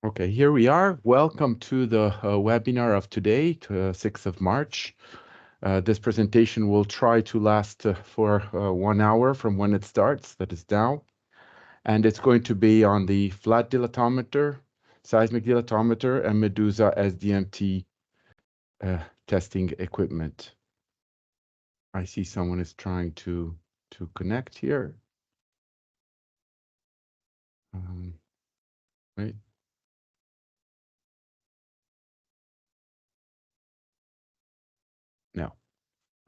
Okay, here we are. Welcome to the webinar of today, 6th of March. This presentation will try to last for 1 hour from when it starts, that is now. And it's going to be on the Flat Dilatometer, Seismic Dilatometer, and Medusa SDMT testing equipment. I see someone is trying to connect here. Wait. No.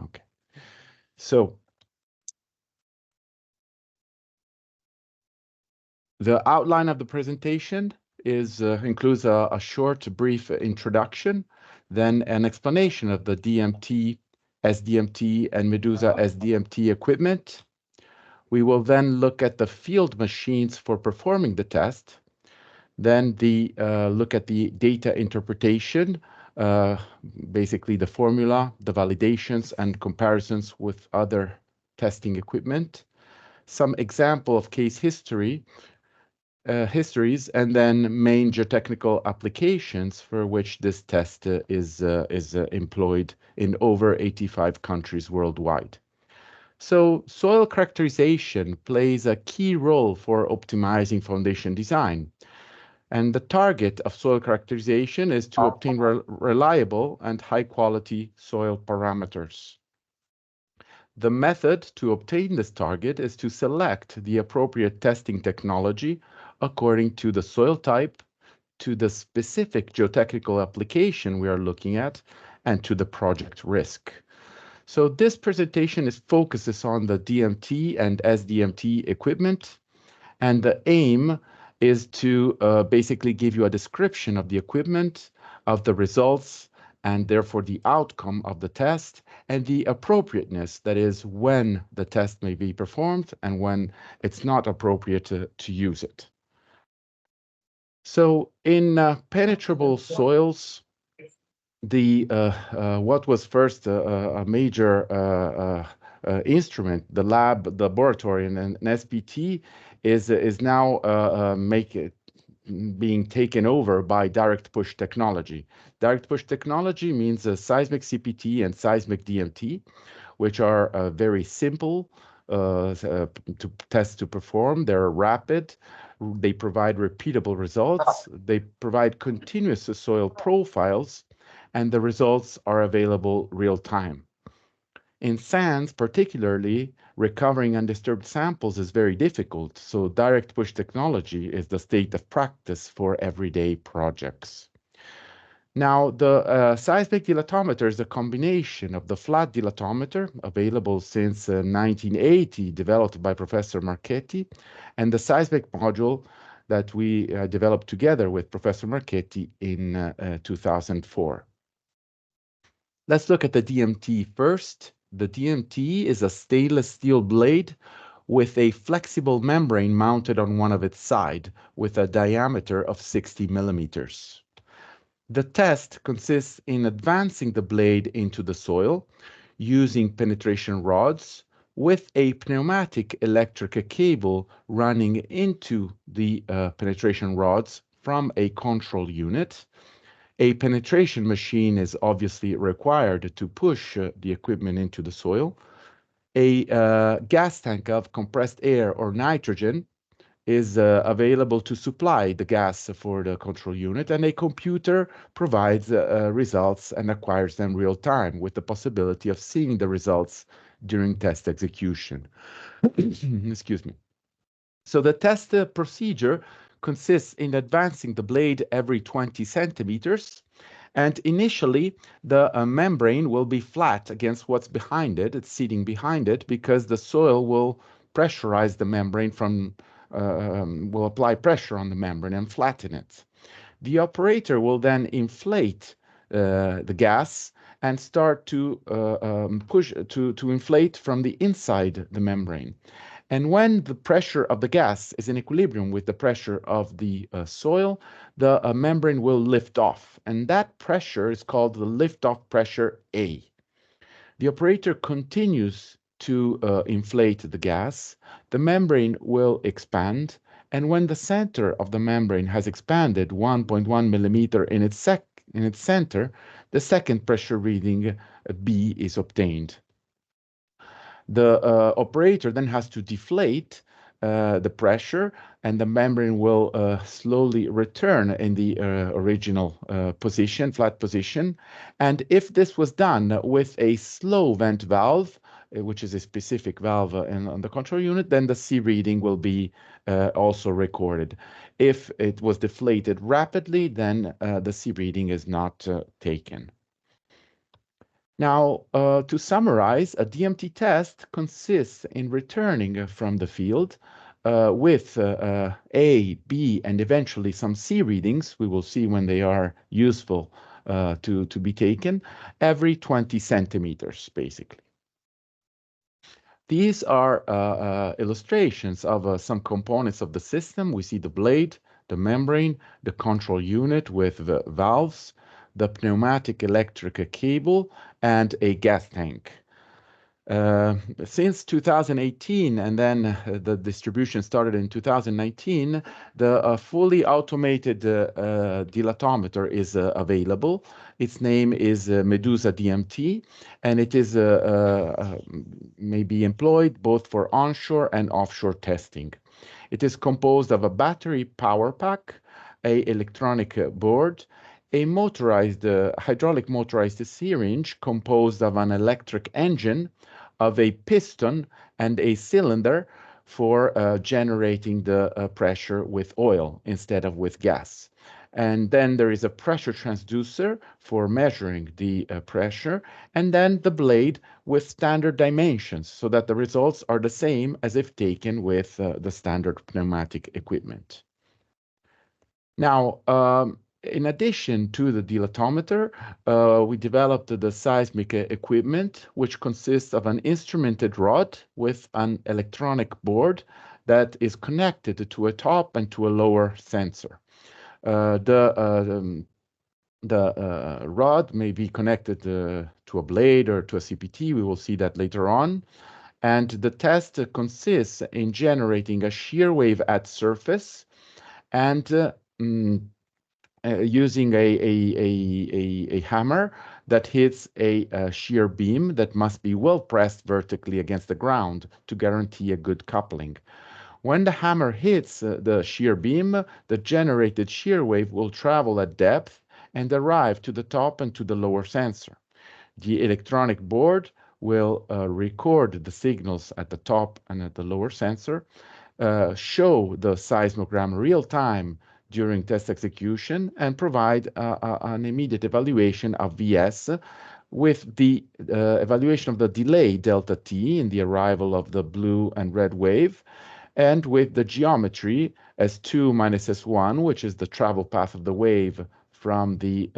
Okay. So the outline of the presentation includes a short, brief introduction, then an explanation of the DMT, SDMT, and Medusa SDMT equipment. We will then look at the field machines for performing the test, then look at the data interpretation, basically the formula, the validations, and comparisons with other testing equipment, some example of case histories, and then main geotechnical applications for which this test is employed in over 85 countries worldwide. So soil characterization plays a key role for optimizing foundation design. And the target of soil characterization is to obtain reliable and high-quality soil parameters. The method to obtain this target is to select the appropriate testing technology according to the soil type, to the specific geotechnical application we are looking at, and to the project risk. So this presentation focuses on the DMT and SDMT equipment, and the aim is to basically give you a description of the equipment, of the results, and therefore the outcome of the test, and the appropriateness, that is, when the test may be performed and when it's not appropriate to use it. So in penetrable soils, what was first a major instrument, the laboratory, and an SPT is now being taken over by direct push technology. Direct push technology means seismic CPT and seismic DMT, which are very simple to test to perform. They're rapid. They provide repeatable results. They provide continuous soil profiles, and the results are available real time. In sands, particularly, recovering undisturbed samples is very difficult, so direct push technology is the state of practice for everyday projects. Now, the seismic dilatometer is a combination of the flat dilatometer, available since 1980, developed by Professor Marchetti, and the seismic module that we developed together with Professor Marchetti in 2004. Let's look at the DMT first. The DMT is a stainless steel blade with a flexible membrane mounted on one of its sides with a diameter of 60 millimeters. The test consists in advancing the blade into the soil using penetration rods with a pneumatic electric cable running into the penetration rods from a control unit. A penetration machine is obviously required to push the equipment into the soil. A gas tank of compressed air or nitrogen is available to supply the gas for the control unit, and a computer provides results and acquires them real time with the possibility of seeing the results during test execution. Excuse me. So the test procedure consists in advancing the blade every 20 centimeters, and initially the membrane will be flat against what's behind it. It's sitting behind it because the soil will pressurize the membrane will apply pressure on the membrane and flatten it. The operator will then inflate the gas and start to push to inflate from the inside the membrane. And when the pressure of the gas is in equilibrium with the pressure of the soil, the membrane will lift off. And that pressure is called the lift-off pressure A. The operator continues to inflate the gas. The membrane will expand, And when the center of the membrane has expanded 1.1 millimeter in its center, the second pressure reading B is obtained. The operator then has to deflate the pressure, and the membrane will slowly return in the original position, flat position. And if this was done with a slow vent valve, which is a specific valve on the control unit, then the C reading will be also recorded. If it was deflated rapidly, then the C reading is not taken. Now, to summarize, a DMT test consists in returning from the field with A, B, and eventually some C readings. We will see when they are useful to be taken every 20 centimeters, basically. These are illustrations of some components of the system. We see the blade, the membrane, the control unit with the valves, the pneumatic electric cable, and a gas tank. Since 2018, and then the distribution started in 2019, the fully automated dilatometer is available. Its name is Medusa DMT, and it is may be employed both for onshore and offshore testing. It is composed of a battery power pack, a electronic board, a motorized, hydraulic motorized syringe composed of an electric engine, of a piston and a cylinder for generating the pressure with oil instead of with gas. And then there is a pressure transducer for measuring the pressure, and then the blade with standard dimensions so that the results are the same as if taken with the standard pneumatic equipment. Now, in addition to the dilatometer, we developed the seismic equipment, which consists of an instrumented rod with an electronic board that is connected to a top and to a lower sensor. The rod may be connected to a blade or to a CPT. We will see that later on. And the test consists in generating a shear wave at surface and using a hammer that hits a shear beam that must be well pressed vertically against the ground to guarantee a good coupling. When the hammer hits the shear beam, the generated shear wave will travel at depth and arrive to the top and to the lower sensor. The electronic board will record the signals at the top and at the lower sensor, show the seismogram real time during test execution, and provide an immediate evaluation of VS with the evaluation of the delay delta T in the arrival of the blue and red wave, and with the geometry S2 minus S1, which is the travel path of the wave from the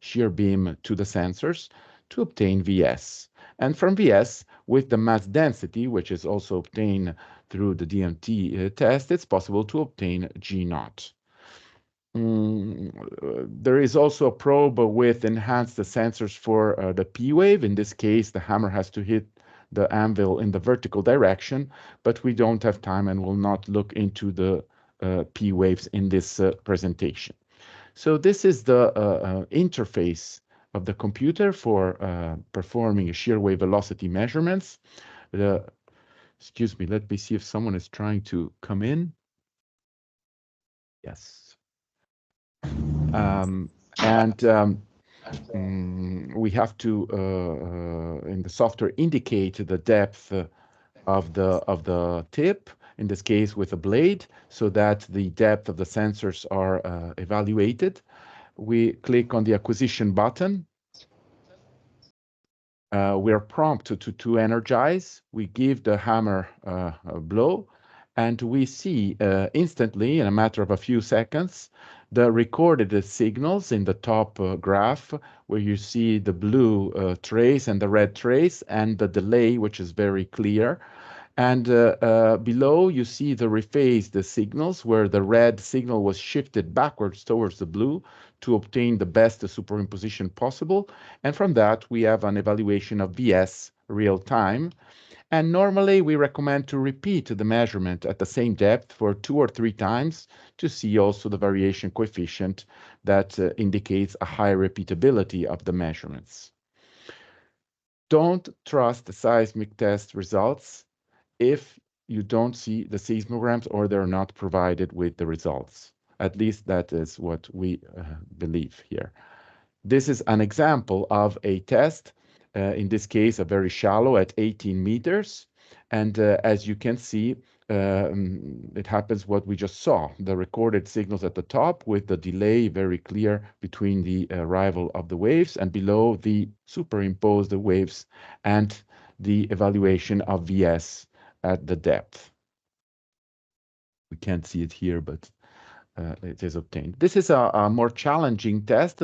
shear beam to the sensors, to obtain VS. And from VS, with the mass density, which is also obtained through the DMT test, it's possible to obtain G naught. There is also a probe with enhanced sensors for the P wave. In this case, the hammer has to hit the anvil in the vertical direction, but we don't have time and will not look into the P waves in this presentation. So this is the interface of the computer for performing shear wave velocity measurements. Excuse me, let me see if someone is trying to come in. Yes. We have to, in the software, indicate the depth of the tip, in this case with a blade, so that the depth of the sensors are evaluated. We click on the acquisition button. We are prompted to energize. We give the hammer a blow, and we see instantly, in a matter of a few seconds, the recorded signals in the top graph, where you see the blue trace and the red trace, and the delay, which is very clear. And below, you see the rephased signals, where the red signal was shifted backwards towards the blue to obtain the best superimposition possible. And from that, we have an evaluation of VS real time. And normally we recommend to repeat the measurement at the same depth for 2 or 3 times to see also the variation coefficient that indicates a high repeatability of the measurements. Don't trust the seismic test results if you don't see the seismograms or they're not provided with the results. At least that is what we believe here. This is an example of a test, in this case, a very shallow at 18 meters. And as you can see, it happens what we just saw, the recorded signals at the top with the delay very clear between the arrival of the waves, and below the superimposed waves and the evaluation of VS at the depth. We can't see it here, but it is obtained. This is a more challenging test,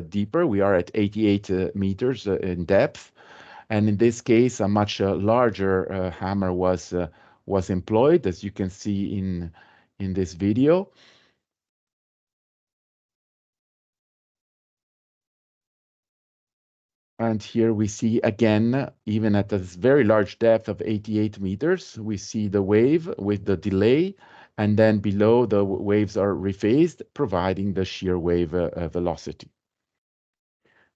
deeper. We are at 88 meters in depth, and in this case, a much larger hammer was employed, as you can see in this video. And here we see again, even at this very large depth of 88 meters, we see the wave with the delay, and then below the waves are rephased, providing the shear wave velocity.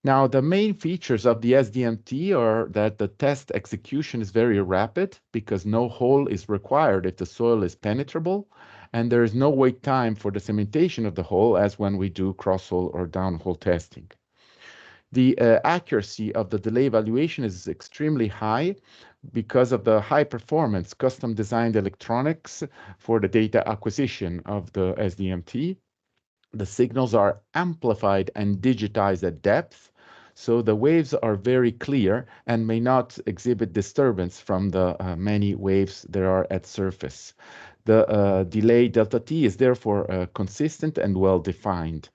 Now, the main features of the SDMT are that the test execution is very rapid because no hole is required if the soil is penetrable, and there is no wait time for the cementation of the hole as when we do cross-hole or down-hole testing. The accuracy of the delay evaluation is extremely high because of the high performance custom designed electronics for the data acquisition of the SDMT. The signals are amplified and digitized at depth, so the waves are very clear and may not exhibit disturbance from the many waves there are at surface. The delay delta t is therefore consistent and well defined.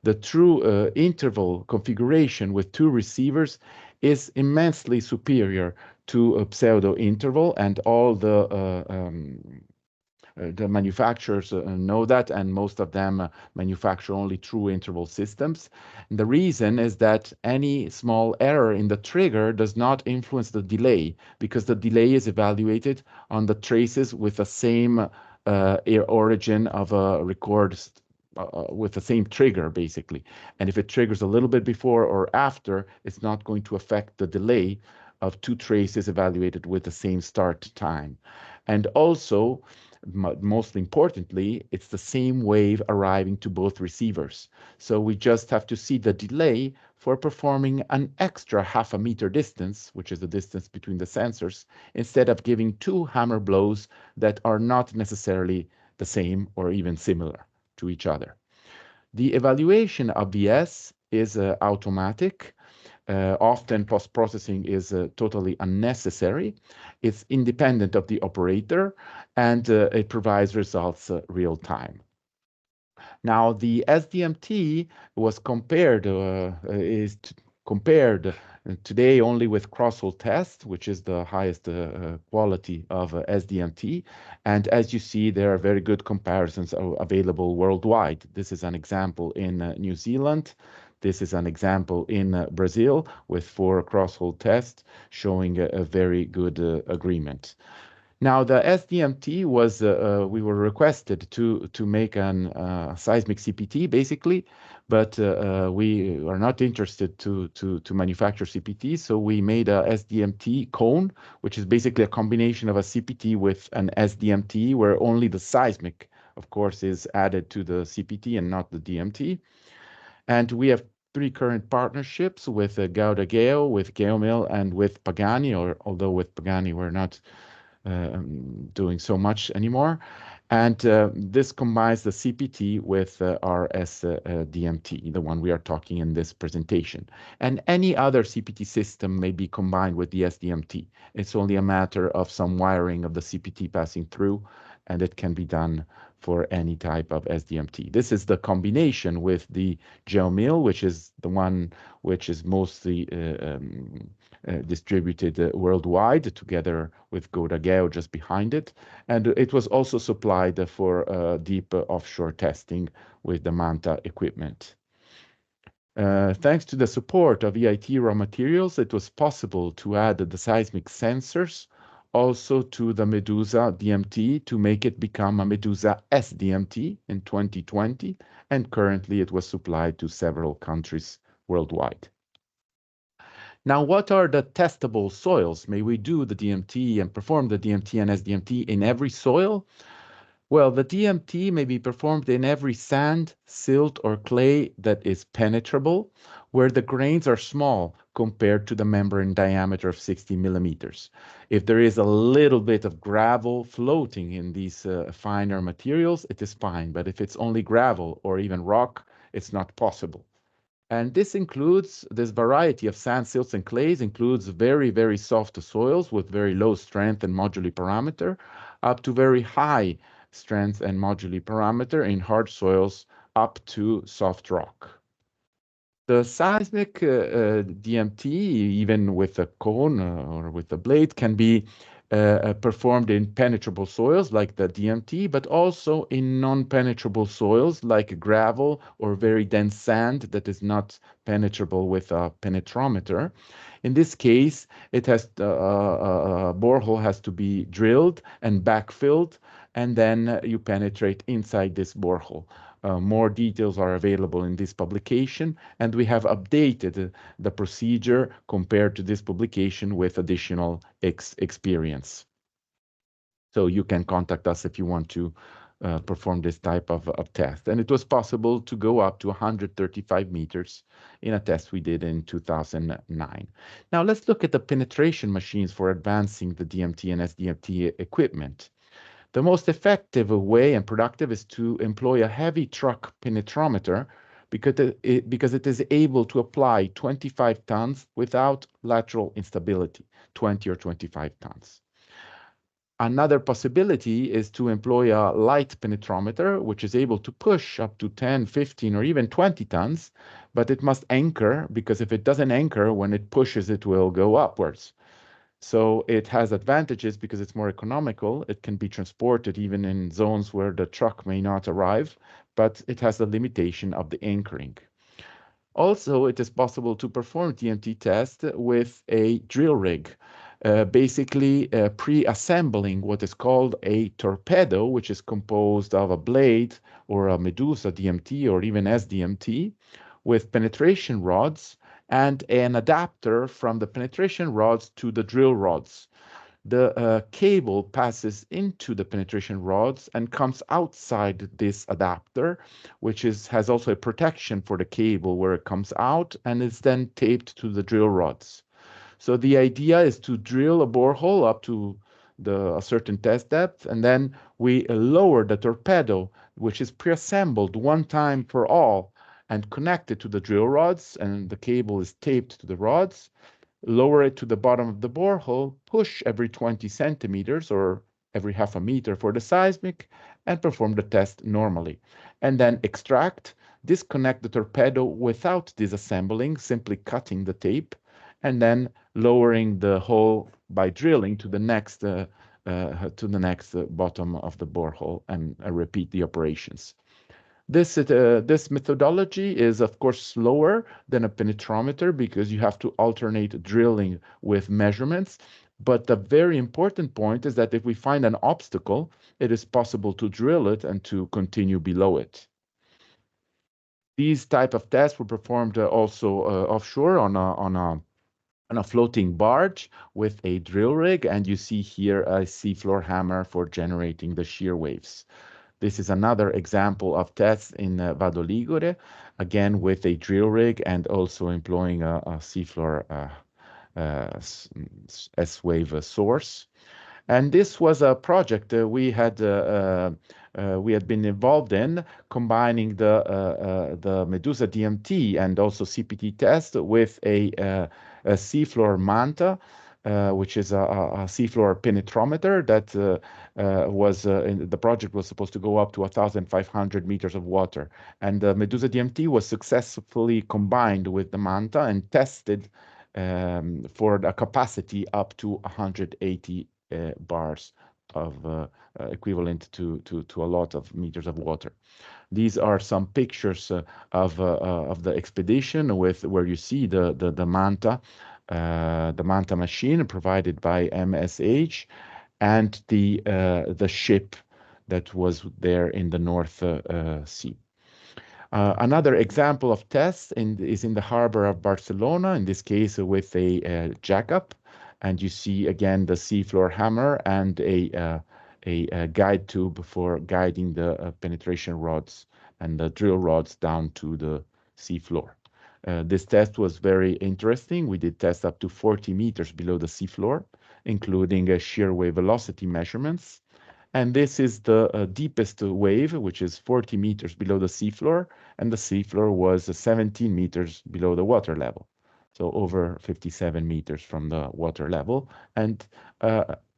The true interval configuration with 2 receivers is immensely superior to a pseudo interval, and all the manufacturers know that, and most of them manufacture only true interval systems. And the reason is that any small error in the trigger does not influence the delay, because the delay is evaluated on the traces with the same origin of a record with the same trigger, basically. And if it triggers a little bit before or after, it's not going to affect the delay of 2 traces evaluated with the same start time. And also, most importantly, it's the same wave arriving to both receivers. So we just have to see the delay for performing an extra half a meter distance, which is the distance between the sensors, instead of giving 2 hammer blows that are not necessarily the same or even similar to each other. The evaluation of VS is automatic. Often post-processing is totally unnecessary. It's independent of the operator, and it provides results real time. Now, the SDMT was compared, compared today only with cross-hole test, which is the highest quality of SDMT. And as you see, there are very good comparisons available worldwide. This is an example in New Zealand. This is an example in Brazil with 4 cross-hole tests showing a very good agreement. Now, the SDMT was, we were requested to make an seismic CPT, basically, but we are not interested to manufacture CPT, so we made a SDMT cone, which is basically a combination of a CPT with an SDMT, where only the seismic, of course, is added to the CPT and not the DMT. And we have 3 current partnerships with Gauda Geo, with Geomil, and with Pagani, although with Pagani we're not doing so much anymore. And this combines the CPT with our SDMT, the one we are talking in this presentation. And any other CPT system may be combined with the SDMT. It's only a matter of some wiring of the CPT passing through, and it can be done for any type of SDMT. This is the combination with the GeoMill, which is the one which is mostly distributed worldwide, together with Gauda Geo just behind it. And it was also supplied for deep offshore testing with the Manta equipment. Thanks to the support of EIT raw materials, it was possible to add the seismic sensors also to the Medusa DMT to make it become a Medusa SDMT in 2020, and currently it was supplied to several countries worldwide. Now, what are the testable soils? May we do the DMT and perform the DMT and SDMT in every soil? Well, the DMT may be performed in every sand, silt, or clay that is penetrable, where the grains are small compared to the membrane diameter of 60 millimeters. If there is a little bit of gravel floating in these finer materials, it is fine. But if it's only gravel or even rock, it's not possible. And this variety of sand, silts, and clays includes very, very soft soils with very low strength and moduli parameter, up to very high strength and moduli parameter in hard soils up to soft rock. The seismic DMT, even with a cone or with a blade, can be performed in penetrable soils like the DMT, but also in non-penetrable soils like gravel or very dense sand that is not penetrable with a penetrometer. In this case, it has a borehole has to be drilled and backfilled, and then you penetrate inside this borehole. More details are available in this publication, and we have updated the procedure compared to this publication with additional experience. So you can contact us if you want to perform this type of test. And it was possible to go up to 135 meters in a test we did in 2009. Now let's look at the penetration machines for advancing the DMT and SDMT equipment. The most effective way and productive is to employ a heavy truck penetrometer because it is able to apply 25 tons without lateral instability, 20 or 25 tons. Another possibility is to employ a light penetrometer, which is able to push up to 10, 15, or even 20 tons, but it must anchor because if it doesn't anchor, when it pushes, it will go upwards. So it has advantages because it's more economical. It can be transported even in zones where the truck may not arrive, but it has the limitation of the anchoring. Also, it is possible to perform DMT test with a drill rig, basically pre-assembling what is called a torpedo, which is composed of a blade or a Medusa DMT or even SDMT with penetration rods and an adapter from the penetration rods to the drill rods. The cable passes into the penetration rods and comes outside this adapter, which has also a protection for the cable where it comes out and is then taped to the drill rods. So the idea is to drill a borehole up to a certain test depth, and then we lower the torpedo, which is pre-assembled one time for all and connected to the drill rods, and the cable is taped to the rods, lower it to the bottom of the borehole, push every 20 centimeters or every half a meter for the seismic, and perform the test normally. And then extract, disconnect the torpedo without disassembling, simply cutting the tape, and then lowering the hole by drilling to the next bottom of the borehole and repeat the operations. This methodology is, of course, slower than a penetrometer because you have to alternate drilling with measurements. But the very important point is that if we find an obstacle, it is possible to drill it and to continue below it. These type of tests were performed also offshore on a floating barge with a drill rig, and you see here a seafloor hammer for generating the shear waves. This is another example of tests in Vado Ligure, again with a drill rig and also employing a seafloor S-wave source. And this was a project we had been involved in, combining the Medusa DMT and also CPT test with a seafloor manta, which is a seafloor penetrometer that the project was supposed to go up to 1,500 meters of water. And the Medusa DMT was successfully combined with the manta and tested for the capacity up to 180 bars of equivalent to a lot of meters of water. These are some pictures of the expedition where you see the manta the Manta machine provided by MSH, and the ship that was there in the North Sea. Another example of tests is in the harbor of Barcelona, in this case with a jackup. And you see again the seafloor hammer and a guide tube for guiding the penetration rods and the drill rods down to the seafloor. This test was very interesting. We did tests up to 40 meters below the seafloor, including shear wave velocity measurements. And this is the deepest wave, which is 40 meters below the seafloor, and the seafloor was 17 meters below the water level, so over 57 meters from the water level. And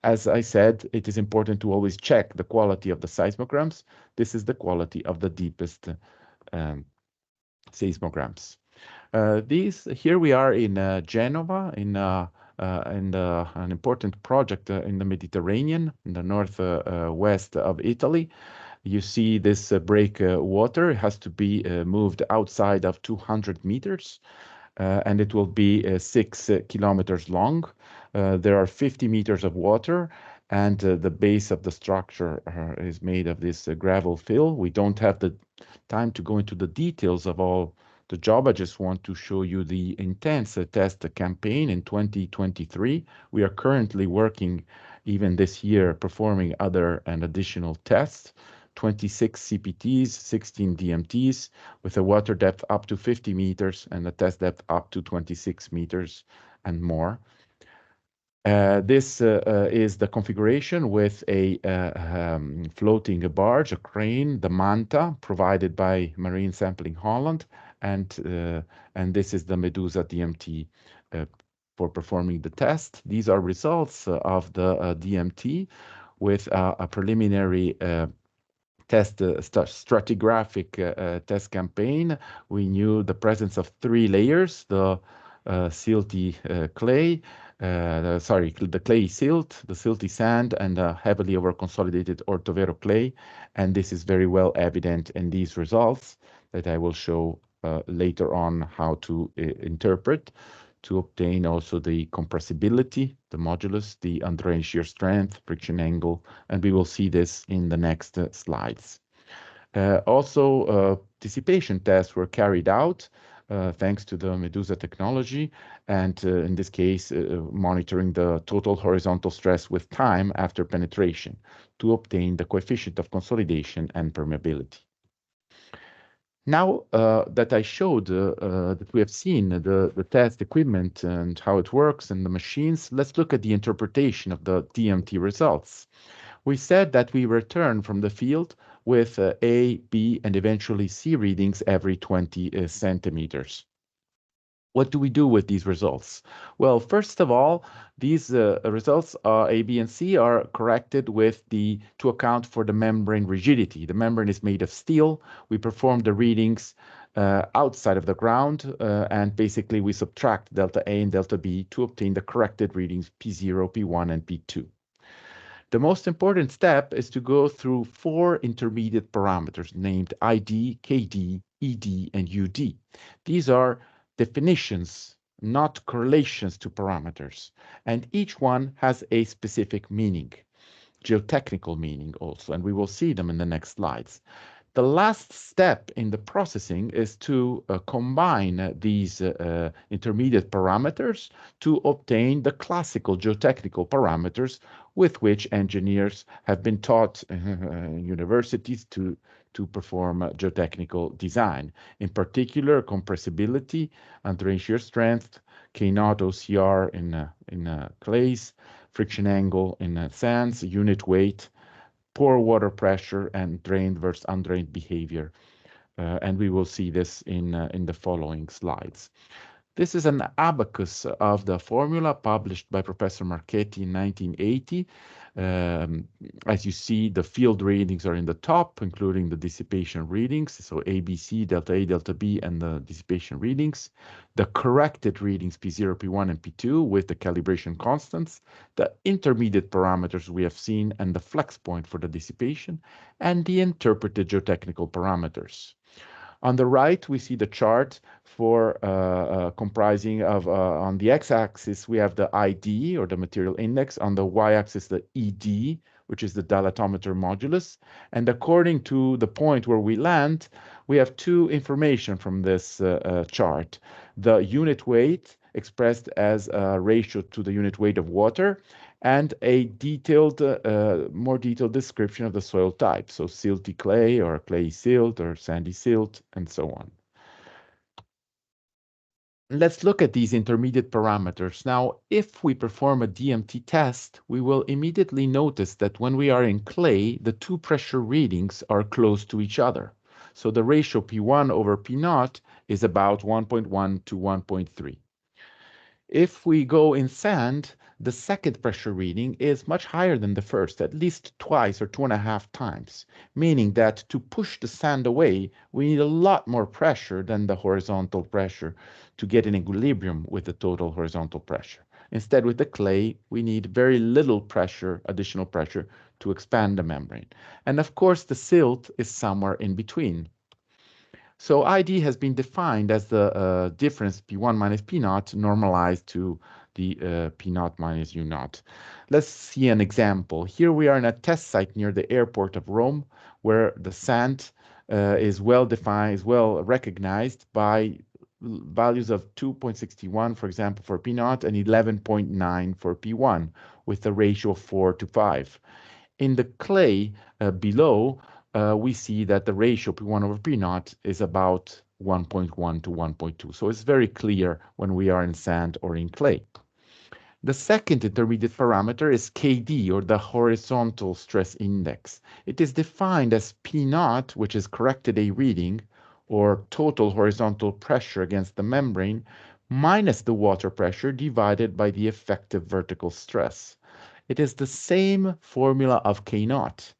as I said, it is important to always check the quality of the seismograms. This is the quality of the deepest seismograms. Here we are in Genova, in an important project in the Mediterranean, in the north west of Italy. You see this breakwater. It has to be moved outside of 200 meters, and it will be 6 kilometers long. There are 50 meters of water, and the base of the structure is made of this gravel fill. We don't have the time to go into the details of all the job. I just want to show you the intense test campaign in 2023. We are currently working, even this year, performing other and additional tests, 26 CPTs, 16 DMTs, with a water depth up to 50 meters and a test depth up to 26 meters and more. This is the configuration with a floating barge, a crane, the Manta, provided by Marine Sampling Holland, and this is the Medusa DMT for performing the test. These are results of the DMT with a preliminary test stratigraphic test campaign. We knew the presence of 3 layers, the silty clay, the clay silt, the silty sand, and the heavily over-consolidated ortovero clay. And this is very well evident in these results that I will show later on how to interpret, to obtain also the compressibility, the modulus, the undrained shear strength, friction angle, and we will see this in the next slides. Also, dissipation tests were carried out thanks to the Medusa technology, and in this case, monitoring the total horizontal stress with time after penetration to obtain the coefficient of consolidation and permeability. Now that I showed that we have seen the test equipment and how it works and the machines, let's look at the interpretation of the DMT results. We said that we return from the field with A, B, and eventually C readings every 20 centimeters. What do we do with these results? Well, first of all, these results, A, B, and C, are corrected to account for the membrane rigidity. The membrane is made of steel. We perform the readings outside of the ground, and basically we subtract delta A and delta B to obtain the corrected readings P0, P1, and P2. The most important step is to go through 4 intermediate parameters named ID, KD, ED, and UD. These are definitions, not correlations to parameters, and each one has a specific meaning, geotechnical meaning also, and we will see them in the next slides. The last step in the processing is to combine these intermediate parameters to obtain the classical geotechnical parameters with which engineers have been taught in universities to perform geotechnical design. In particular, compressibility, undrained shear strength, K0 OCR in clays, friction angle in sands, unit weight, pore water pressure, and drained versus undrained behavior. And we will see this in the following slides. This is an abacus of the formula published by Professor Marchetti in 1980. As you see, the field readings are in the top, including the dissipation readings, so ABC, delta A, delta B, and the dissipation readings. The corrected readings P0, P1, and P2 with the calibration constants, the intermediate parameters we have seen, and the flex point for the dissipation, and the interpreted geotechnical parameters. On the right, we see the chart for comprising of, on the x-axis, we have the ID, or the material index. On the y-axis, the ED, which is the dilatometer modulus. And according to the point where we land, we have two information from this chart. The unit weight, expressed as a ratio to the unit weight of water, and a detailed, more detailed description of the soil type. So silty clay, or clay silt, or sandy silt, and so on. Let's look at these intermediate parameters. Now, if we perform a DMT test, we will immediately notice that when we are in clay, the two pressure readings are close to each other. So the ratio P1 over P0 is about 1.1 to 1.3. If we go in sand, the second pressure reading is much higher than the first, at least twice or 2.5 times, meaning that to push the sand away, we need a lot more pressure than the horizontal pressure to get in equilibrium with the total horizontal pressure. Instead, with the clay, we need very little pressure, additional pressure, to expand the membrane. And of course, the silt is somewhere in between. So ID has been defined as the difference P1 minus P0 normalized to the P0 minus U0. Let's see an example. Here we are in a test site near the airport of Rome, where the sand is well defined, is well recognized by values of 2.61, for example, for P0 and 11.9 for P1, with a ratio of 4 to 5. In the clay below, we see that the ratio P1 over P0 is about 1.1 to 1.2. So it's very clear when we are in sand or in clay. The second intermediate parameter is KD, or the horizontal stress index. It is defined as P0, which is corrected A reading, or total horizontal pressure against the membrane, minus the water pressure divided by the effective vertical stress. It is the same formula of K0,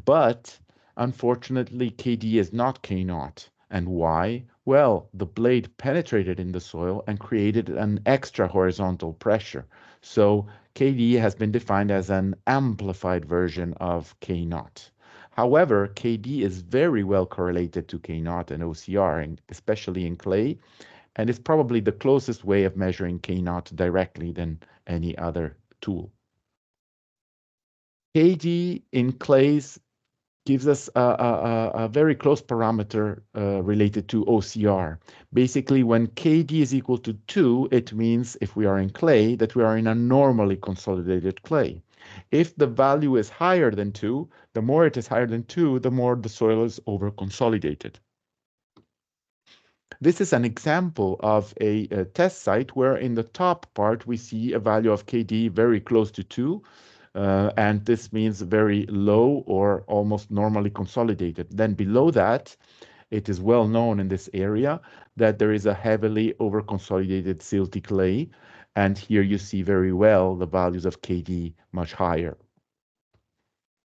but unfortunately KD is not K0. And why? Well, the blade penetrated in the soil and created an extra horizontal pressure. So KD has been defined as an amplified version of K0. However, KD is very well correlated to K0 and OCR, especially in clay, and it's probably the closest way of measuring K0 directly than any other tool. KD in clays gives us a very close parameter related to OCR. Basically, when KD is equal to 2, it means, if we are in clay, that we are in a normally consolidated clay. If the value is higher than 2, the more it is higher than 2, the more the soil is over-consolidated. This is an example of a test site where in the top part we see a value of KD very close to 2, and this means very low or almost normally consolidated. Then below that, it is well known in this area that there is a heavily over-consolidated silty clay, and here you see very well the values of KD much higher.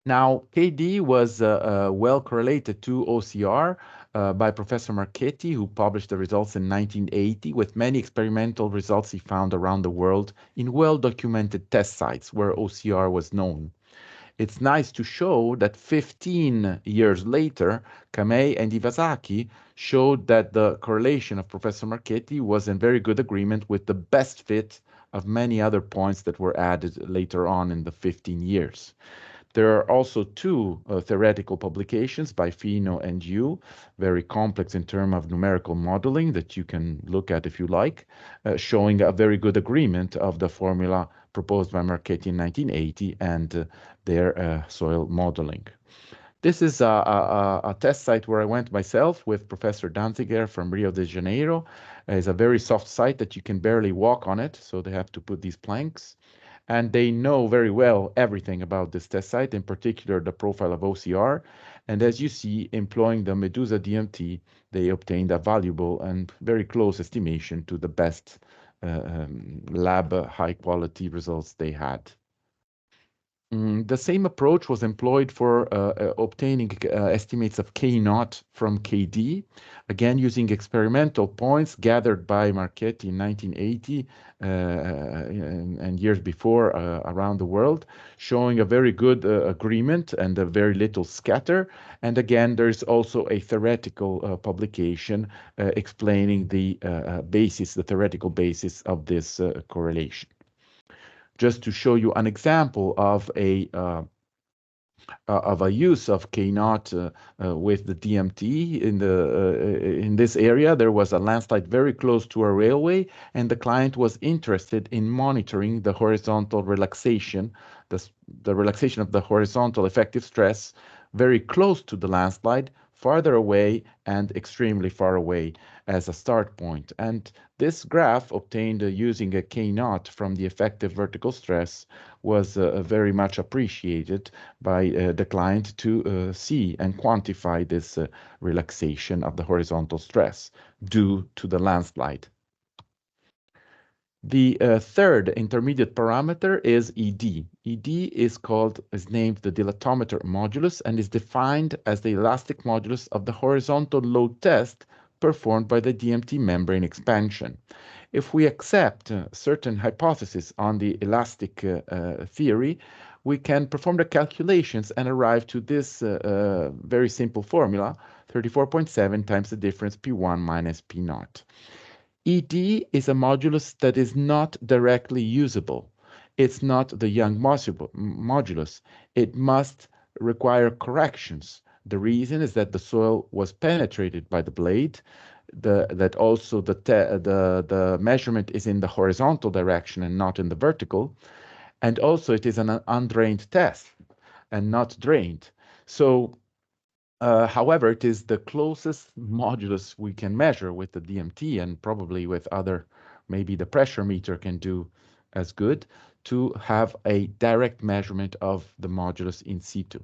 Now, KD was well correlated to OCR by Professor Marchetti, who published the results in 1980 with many experimental results he found around the world in well-documented test sites where OCR was known. It's nice to show that 15 years later, Kamei and Iwasaki showed that the correlation of Professor Marchetti was in very good agreement with the best fit of many other points that were added later on in the 15 years. There are also two theoretical publications by Fino and Yu, very complex in terms of numerical modeling that you can look at if you like, showing a very good agreement of the formula proposed by Marchetti in 1980 and their soil modeling. This is a test site where I went myself with Professor Danziger from Rio de Janeiro. It's a very soft site that you can barely walk on it, so they have to put these planks. And they know very well everything about this test site, in particular the profile of OCR. And as you see, employing the Medusa DMT, they obtained a valuable and very close estimation to the best lab high quality results they had. The same approach was employed for obtaining estimates of K naught from KD, again using experimental points gathered by Marchetti in 1980 and years before around the world, showing a very good agreement and a very little scatter. And again, there's also a theoretical publication explaining the basis, the theoretical basis of this correlation. Just to show you an example of a use of K naught with the DMT in this area. There was a landslide very close to a railway, and the client was interested in monitoring the horizontal relaxation, the relaxation of the horizontal effective stress very close to the landslide, farther away, and extremely far away as a start point. And this graph obtained using a K naught from the effective vertical stress was very much appreciated by the client to see and quantify this relaxation of the horizontal stress due to the landslide. The third intermediate parameter is ED. ED is named the dilatometer modulus and is defined as the elastic modulus of the horizontal load test performed by the DMT membrane expansion. If we accept certain hypotheses on the elastic theory, we can perform the calculations and arrive to this very simple formula, 34.7 times the difference P1 minus P naught. ED is a modulus that is not directly usable. It's not the Young modulus. It must require corrections. The reason is that the soil was penetrated by the blade, that also the measurement is in the horizontal direction and not in the vertical, and also it is an undrained test and not drained. So however, it is the closest modulus we can measure with the DMT, and probably with other, maybe the pressure meter can do as good, to have a direct measurement of the modulus in situ.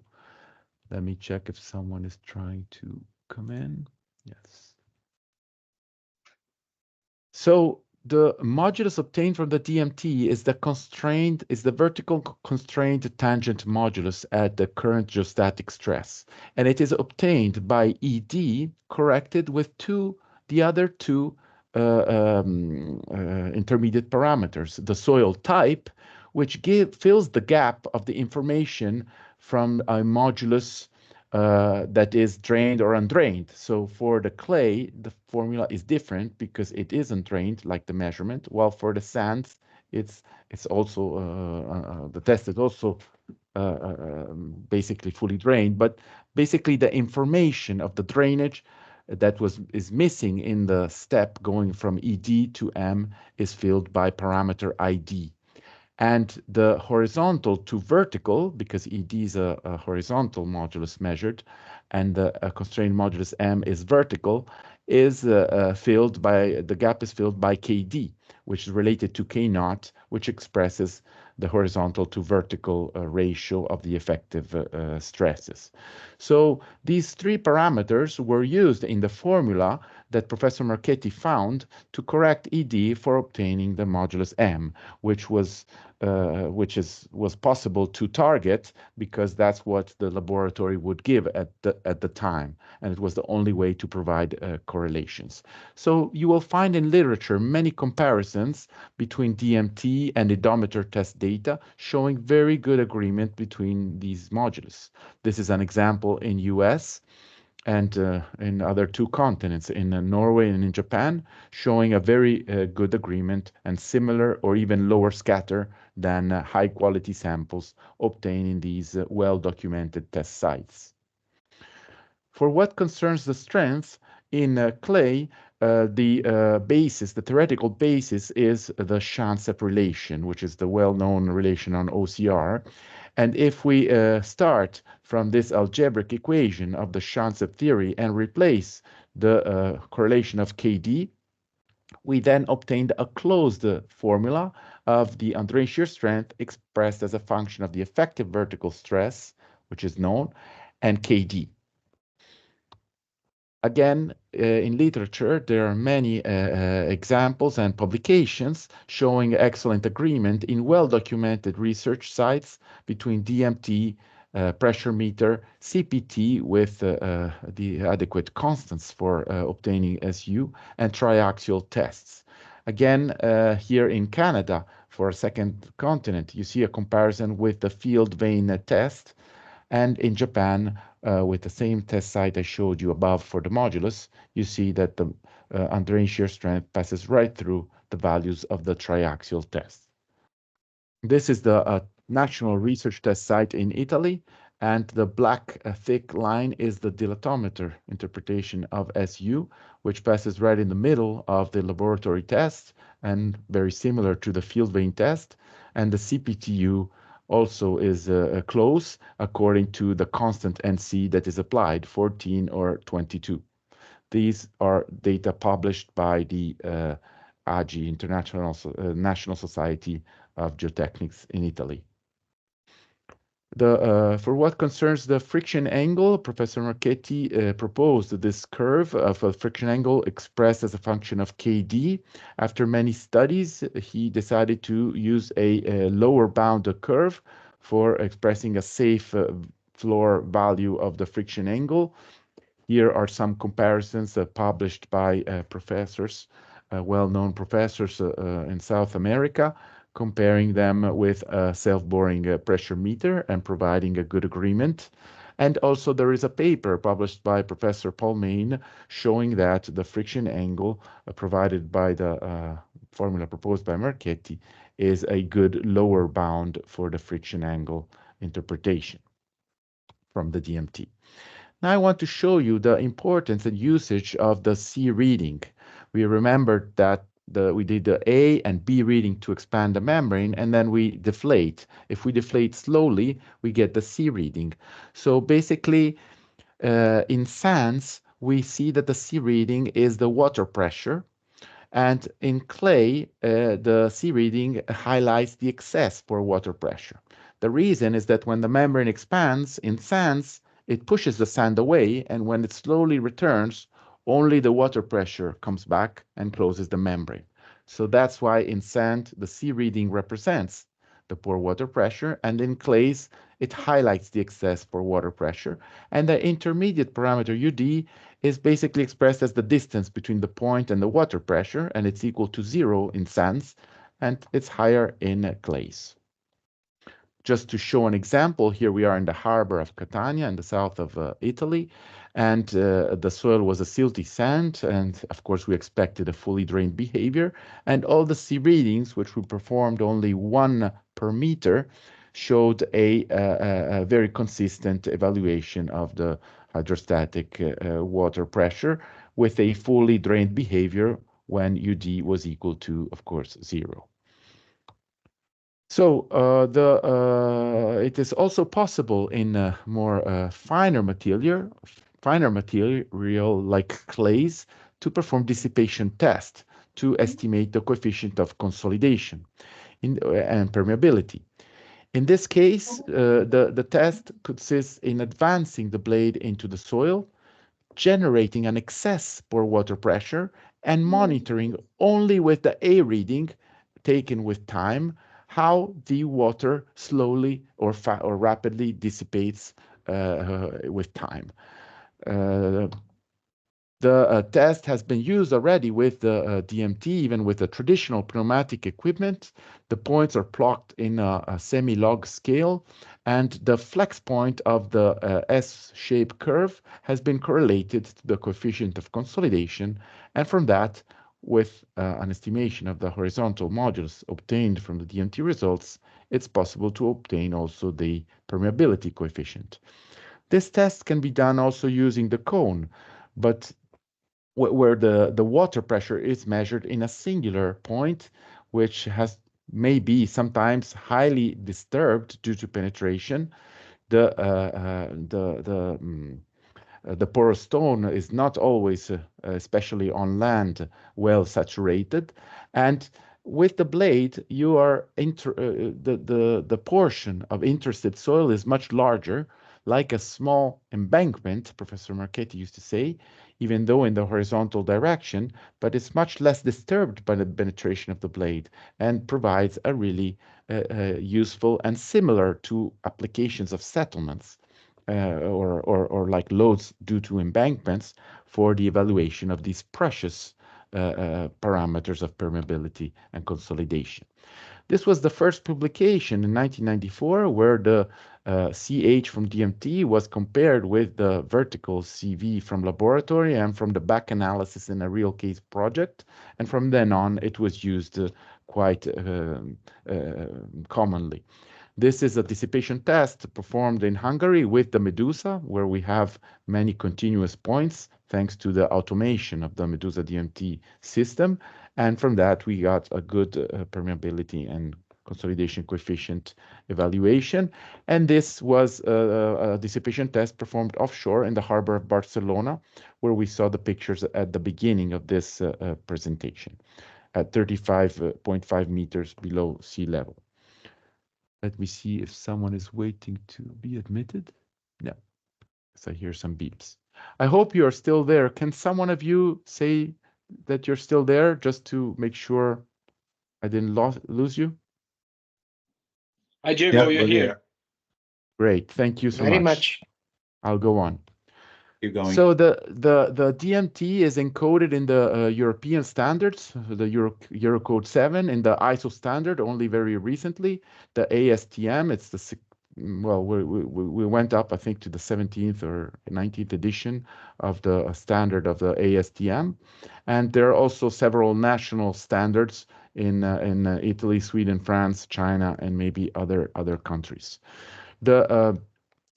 Let me check if someone is trying to come in. Yes. So the modulus obtained from the DMT is the vertical constrained tangent modulus at the current geostatic stress. And it is obtained by ED corrected with the other two intermediate parameters, the soil type, which fills the gap of the information from a modulus that is drained or undrained. So for the clay, the formula is different because it isn't drained like the measurement, while for the sands, it's also, the test is also basically fully drained, but basically the information of the drainage that is missing in the step going from ED to M is filled by parameter ID. And the horizontal to vertical, because ED is a horizontal modulus measured, and the constrained modulus M is vertical, is the gap is filled by KD, which is related to K naught, which expresses the horizontal to vertical ratio of the effective stresses. So these three parameters were used in the formula that Professor Marchetti found to correct ED for obtaining the modulus M, which was possible to target because that's what the laboratory would give at the time, and it was the only way to provide correlations. So you will find in literature many comparisons between DMT and odometer test data showing very good agreement between these modulus. This is an example in US and in other two continents, in Norway and in Japan, showing a very good agreement and similar or even lower scatter than high-quality samples obtained in these well-documented test sites. For what concerns the strength, in clay, the theoretical basis is the Schanzepp relation, which is the well-known relation on OCR. And if we start from this algebraic equation of the Schanzepp theory and replace the correlation of KD, we then obtained a closed formula of the Andreessen shear strength expressed as a function of the effective vertical stress, which is known, and KD. Again, in literature, there are many examples and publications showing excellent agreement in well-documented research sites between DMT, pressure meter, CPT with the adequate constants for obtaining SU, and triaxial tests. Again, here in Canada, for a second continent, you see a comparison with the field vein test, and in Japan, with the same test site I showed you above for the modulus, you see that the undrained shear strength passes right through the values of the triaxial test. This is the National Research Test Site in Italy, and the black thick line is the dilatometer interpretation of SU, which passes right in the middle of the laboratory test and very similar to the field vein test. And the CPTU also is close according to the constant NC that is applied, 14 or 22. These are data published by the AGI, International National Society of Geotechnics in Italy. For what concerns the friction angle, Professor Marchetti proposed this curve of a friction angle expressed as a function of Kd. After many studies, he decided to use a lower bound curve for expressing a safe floor value of the friction angle. Here are some comparisons published by professors, well-known professors in South America, comparing them with a self-boring pressure meter and providing a good agreement. And also there is a paper published by Professor Paul Main showing that the friction angle provided by the formula proposed by Marchetti is a good lower bound for the friction angle interpretation from the DMT. Now I want to show you the importance and usage of the C reading. We remembered that we did the A and B reading to expand the membrane, and then we deflate. If we deflate slowly, we get the C reading. So basically, in sands, we see that the C reading is the water pressure, and in clay, the C reading highlights the excess for water pressure. The reason is that when the membrane expands in sands, it pushes the sand away, and when it slowly returns, only the water pressure comes back and closes the membrane. So that's why in sand, the C reading represents the pore water pressure, and in clays, it highlights the excess for water pressure. And the intermediate parameter UD is basically expressed as the distance between the point and the water pressure, and it's equal to 0 in sands, and it's higher in clays. Just to show an example, here we are in the harbor of Catania in the south of Italy, and the soil was a silty sand, and of course we expected a fully drained behavior, and all the C readings, which we performed only 1 per meter, showed a very consistent evaluation of the hydrostatic water pressure with a fully drained behavior when UD was equal to, of course, 0. So it is also possible in more finer material like clays to perform dissipation test to estimate the coefficient of consolidation and permeability. In this case, the test consists in advancing the blade into the soil, generating an excess pore water pressure, and monitoring only with the A reading taken with time how the water slowly or rapidly dissipates with time. The test has been used already with the DMT, even with the traditional pneumatic equipment. The points are plotted in a semi-log scale, and the flex point of the S-shaped curve has been correlated to the coefficient of consolidation, and from that, with an estimation of the horizontal modulus obtained from the DMT results, it's possible to obtain also the permeability coefficient. This test can be done also using the cone, but where the water pressure is measured in a singular point, which may be sometimes highly disturbed due to penetration. The porous stone is not always, especially on land, well saturated, and with the blade, you are the portion of interested soil is much larger, like a small embankment, Professor Marchetti used to say. even though in the horizontal direction, but it's much less disturbed by the penetration of the blade and provides a really useful and similar to applications of settlements or like loads due to embankments for the evaluation of these precious parameters of permeability and consolidation. This was the first publication in 1994 where the CH from DMT was compared with the vertical CV from laboratory and from the back analysis in a real case project. And from then on, it was used quite commonly. This is a dissipation test performed in Hungary with the Medusa, where we have many continuous points thanks to the automation of the Medusa DMT system. And from that, we got a good permeability and consolidation coefficient evaluation. And this was a dissipation test performed offshore in the harbor of Barcelona, where we saw the pictures at the beginning of this presentation at 35.5 meters below sea level. Let me see if someone is waiting to be admitted. No, so I hear some beeps. I hope you're still there. Can someone of you say that you're still there just to make sure I didn't lose you? I do, you're here. Great, thank you so Very much. I'll go on. Keep going. So the DMT is encoded in the European standards, the Eurocode 7, in the ISO standard only very recently. The ASTM, it's the well, we went up, I think, to the 17th or 19th edition of the standard of the ASTM, and there are also several national standards in Italy, Sweden, France, China, and maybe other countries. The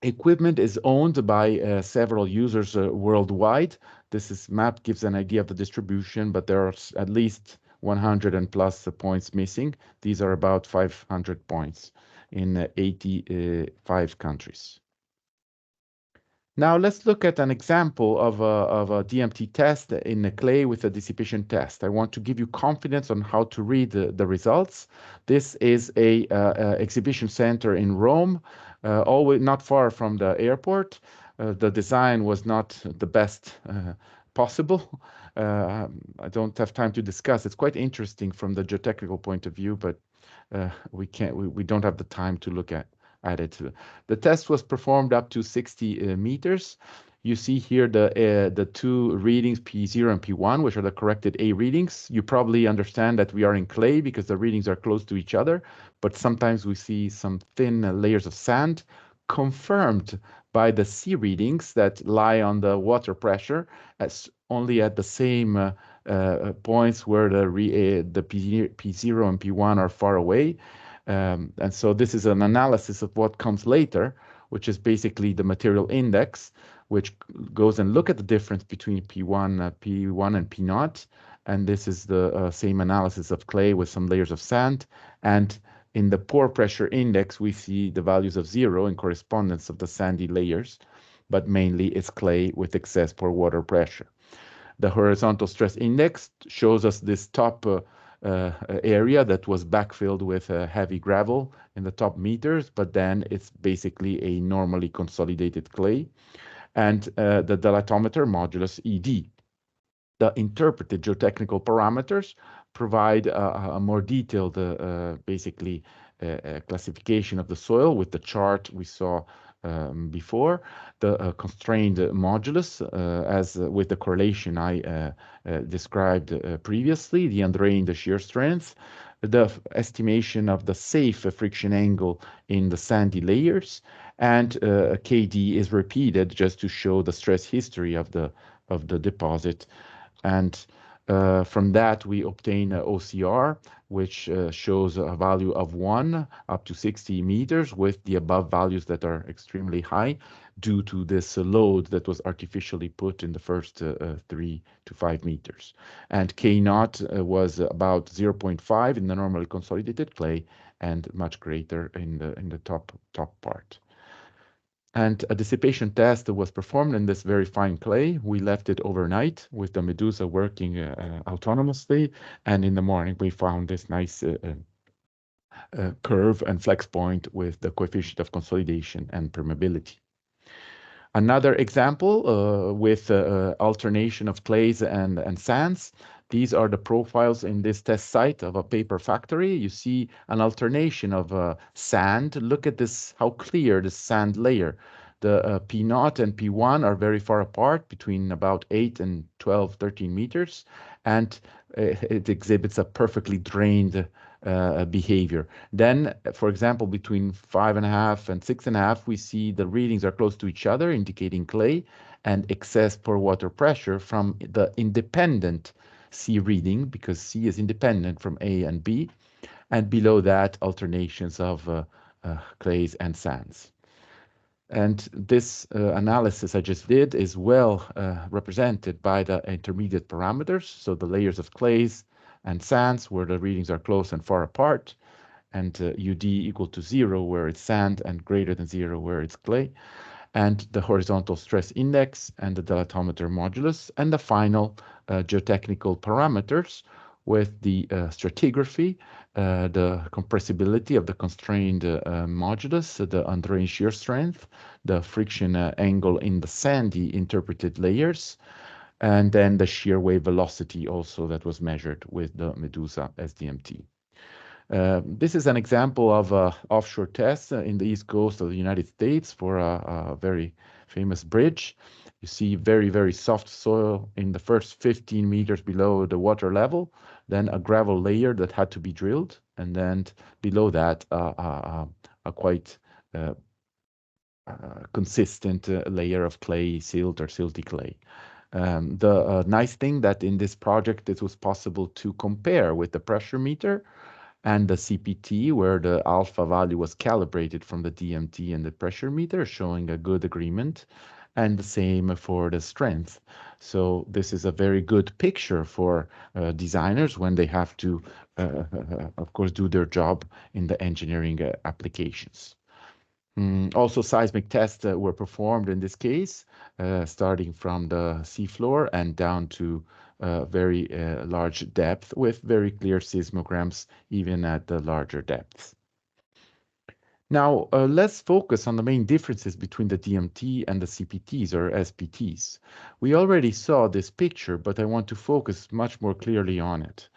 equipment is owned by several users worldwide. This map gives an idea of the distribution, but there are at least 100 and plus points missing. These are about 500 points in 85 countries. Now let's look at an example of a DMT test in a clay with a dissipation test. I want to give you confidence on how to read the results. This is a exhibition center in Rome, always not far from the airport. The design was not the best possible. I don't have time to discuss. It's quite interesting from the geotechnical point of view, but we don't have the time to look at it. The test was performed up to 60 meters. You see here the two readings, P0 and P1, which are the corrected A readings. You probably understand that we are in clay because the readings are close to each other, but sometimes we see some thin layers of sand confirmed by the C readings that lie on the water pressure as only at the same points where the P0 and P1 are far away. And so this is an analysis of what comes later, which is basically the material index, which goes and look at the difference between P1 and P0. And this is the same analysis of clay with some layers of sand. And in the pore pressure index, we see the values of 0 in correspondence of the sandy layers, but mainly it's clay with excess pore water pressure. The horizontal stress index shows us this top area that was backfilled with heavy gravel in the top meters, but then it's basically a normally consolidated clay. And the dilatometer modulus ED. The interpreted geotechnical parameters provide a more detailed, basically, classification of the soil with the chart we saw before. The constrained modulus, as with the correlation I described previously, the undrained shear strength, the estimation of the safe friction angle in the sandy layers, and KD is repeated just to show the stress history of the deposit. And from that, we obtain OCR, which shows a value of 1 up to 60 meters with the above values that are extremely high due to this load that was artificially put in the first 3 to 5 meters. And K0 was about 0.5 in the normally consolidated clay and much greater in the top part. And a dissipation test was performed in this very fine clay. We left it overnight with the Medusa working autonomously. And in the morning, we found this nice curve and flex point with the coefficient of consolidation and permeability. Another example with alternation of clays and sands. These are the profiles in this test site of a paper factory. You see an alternation of sand. Look at this, how clear the sand layer. The P0 and P1 are very far apart, between about 8 and 12, 13 meters, and it exhibits a perfectly drained behavior. Then, for example, between 5.5 and 6.5, we see the readings are close to each other, indicating clay and excess pore water pressure from the independent C reading, because C is independent from A and B, and below that, alternations of clays and sands. And this analysis I just did is well represented by the intermediate parameters, so the layers of clays and sands where the readings are close and far apart, and UD equal to 0 where it's sand and greater than 0 where it's clay, and the horizontal stress index and the dilatometer modulus, and the final geotechnical parameters with the stratigraphy, the compressibility of the constrained modulus, the undrained shear strength, the friction angle in the sandy interpreted layers, and then the shear wave velocity also that was measured with the Medusa SDMT. This is an example of an offshore test in the east coast of the United States for a very famous bridge. You see very, very soft soil in the first 15 meters below the water level, then a gravel layer that had to be drilled, and then below that a quite consistent layer of clay, silt or silty clay. The nice thing that in this project it was possible to compare with the pressure meter and the CPT, where the alpha value was calibrated from the DMT and the pressure meter, showing a good agreement, and the same for the strength. So this is a very good picture for designers when they have to, of course, do their job in the engineering applications. Also, seismic tests were performed in this case, starting from the seafloor and down to very large depth with very clear seismograms, even at the larger depths. Now, let's focus on the main differences between the DMT and the CPTs or SPTs. We already saw this picture, but I want to focus much more clearly on it.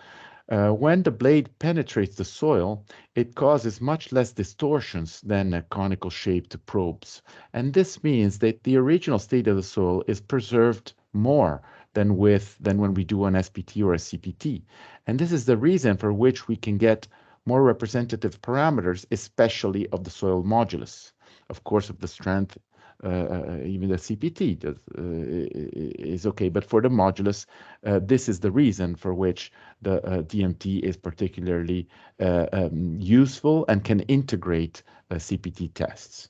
When the blade penetrates the soil, it causes much less distortions than conical shaped probes. And this means that the original state of the soil is preserved more than when we do an SPT or a CPT. And this is the reason for which we can get more representative parameters, especially of the soil modulus. Of course, of the strength, even the CPT is okay, but for the modulus, this is the reason for which the DMT is particularly useful and can integrate CPT tests.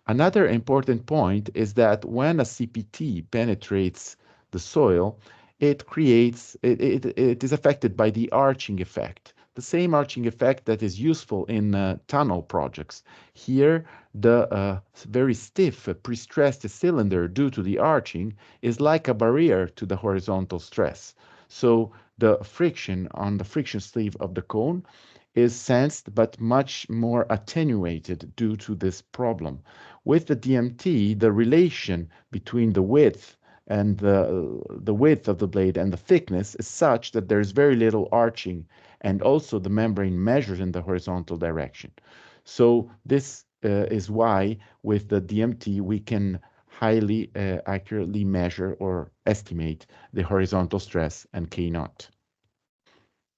Another important point is that when a CPT penetrates the soil, it is affected by the arching effect, the same arching effect that is useful in tunnel projects. Here, the very stiff pre-stressed cylinder due to the arching is like a barrier to the horizontal stress. So the friction on the friction sleeve of the cone is sensed but much more attenuated due to this problem. With the DMT, the relation between the width and the width of the blade and the thickness is such that there's very little arching, and also the membrane measures in the horizontal direction. So this is why with the DMT we can highly accurately measure or estimate the horizontal stress and K0.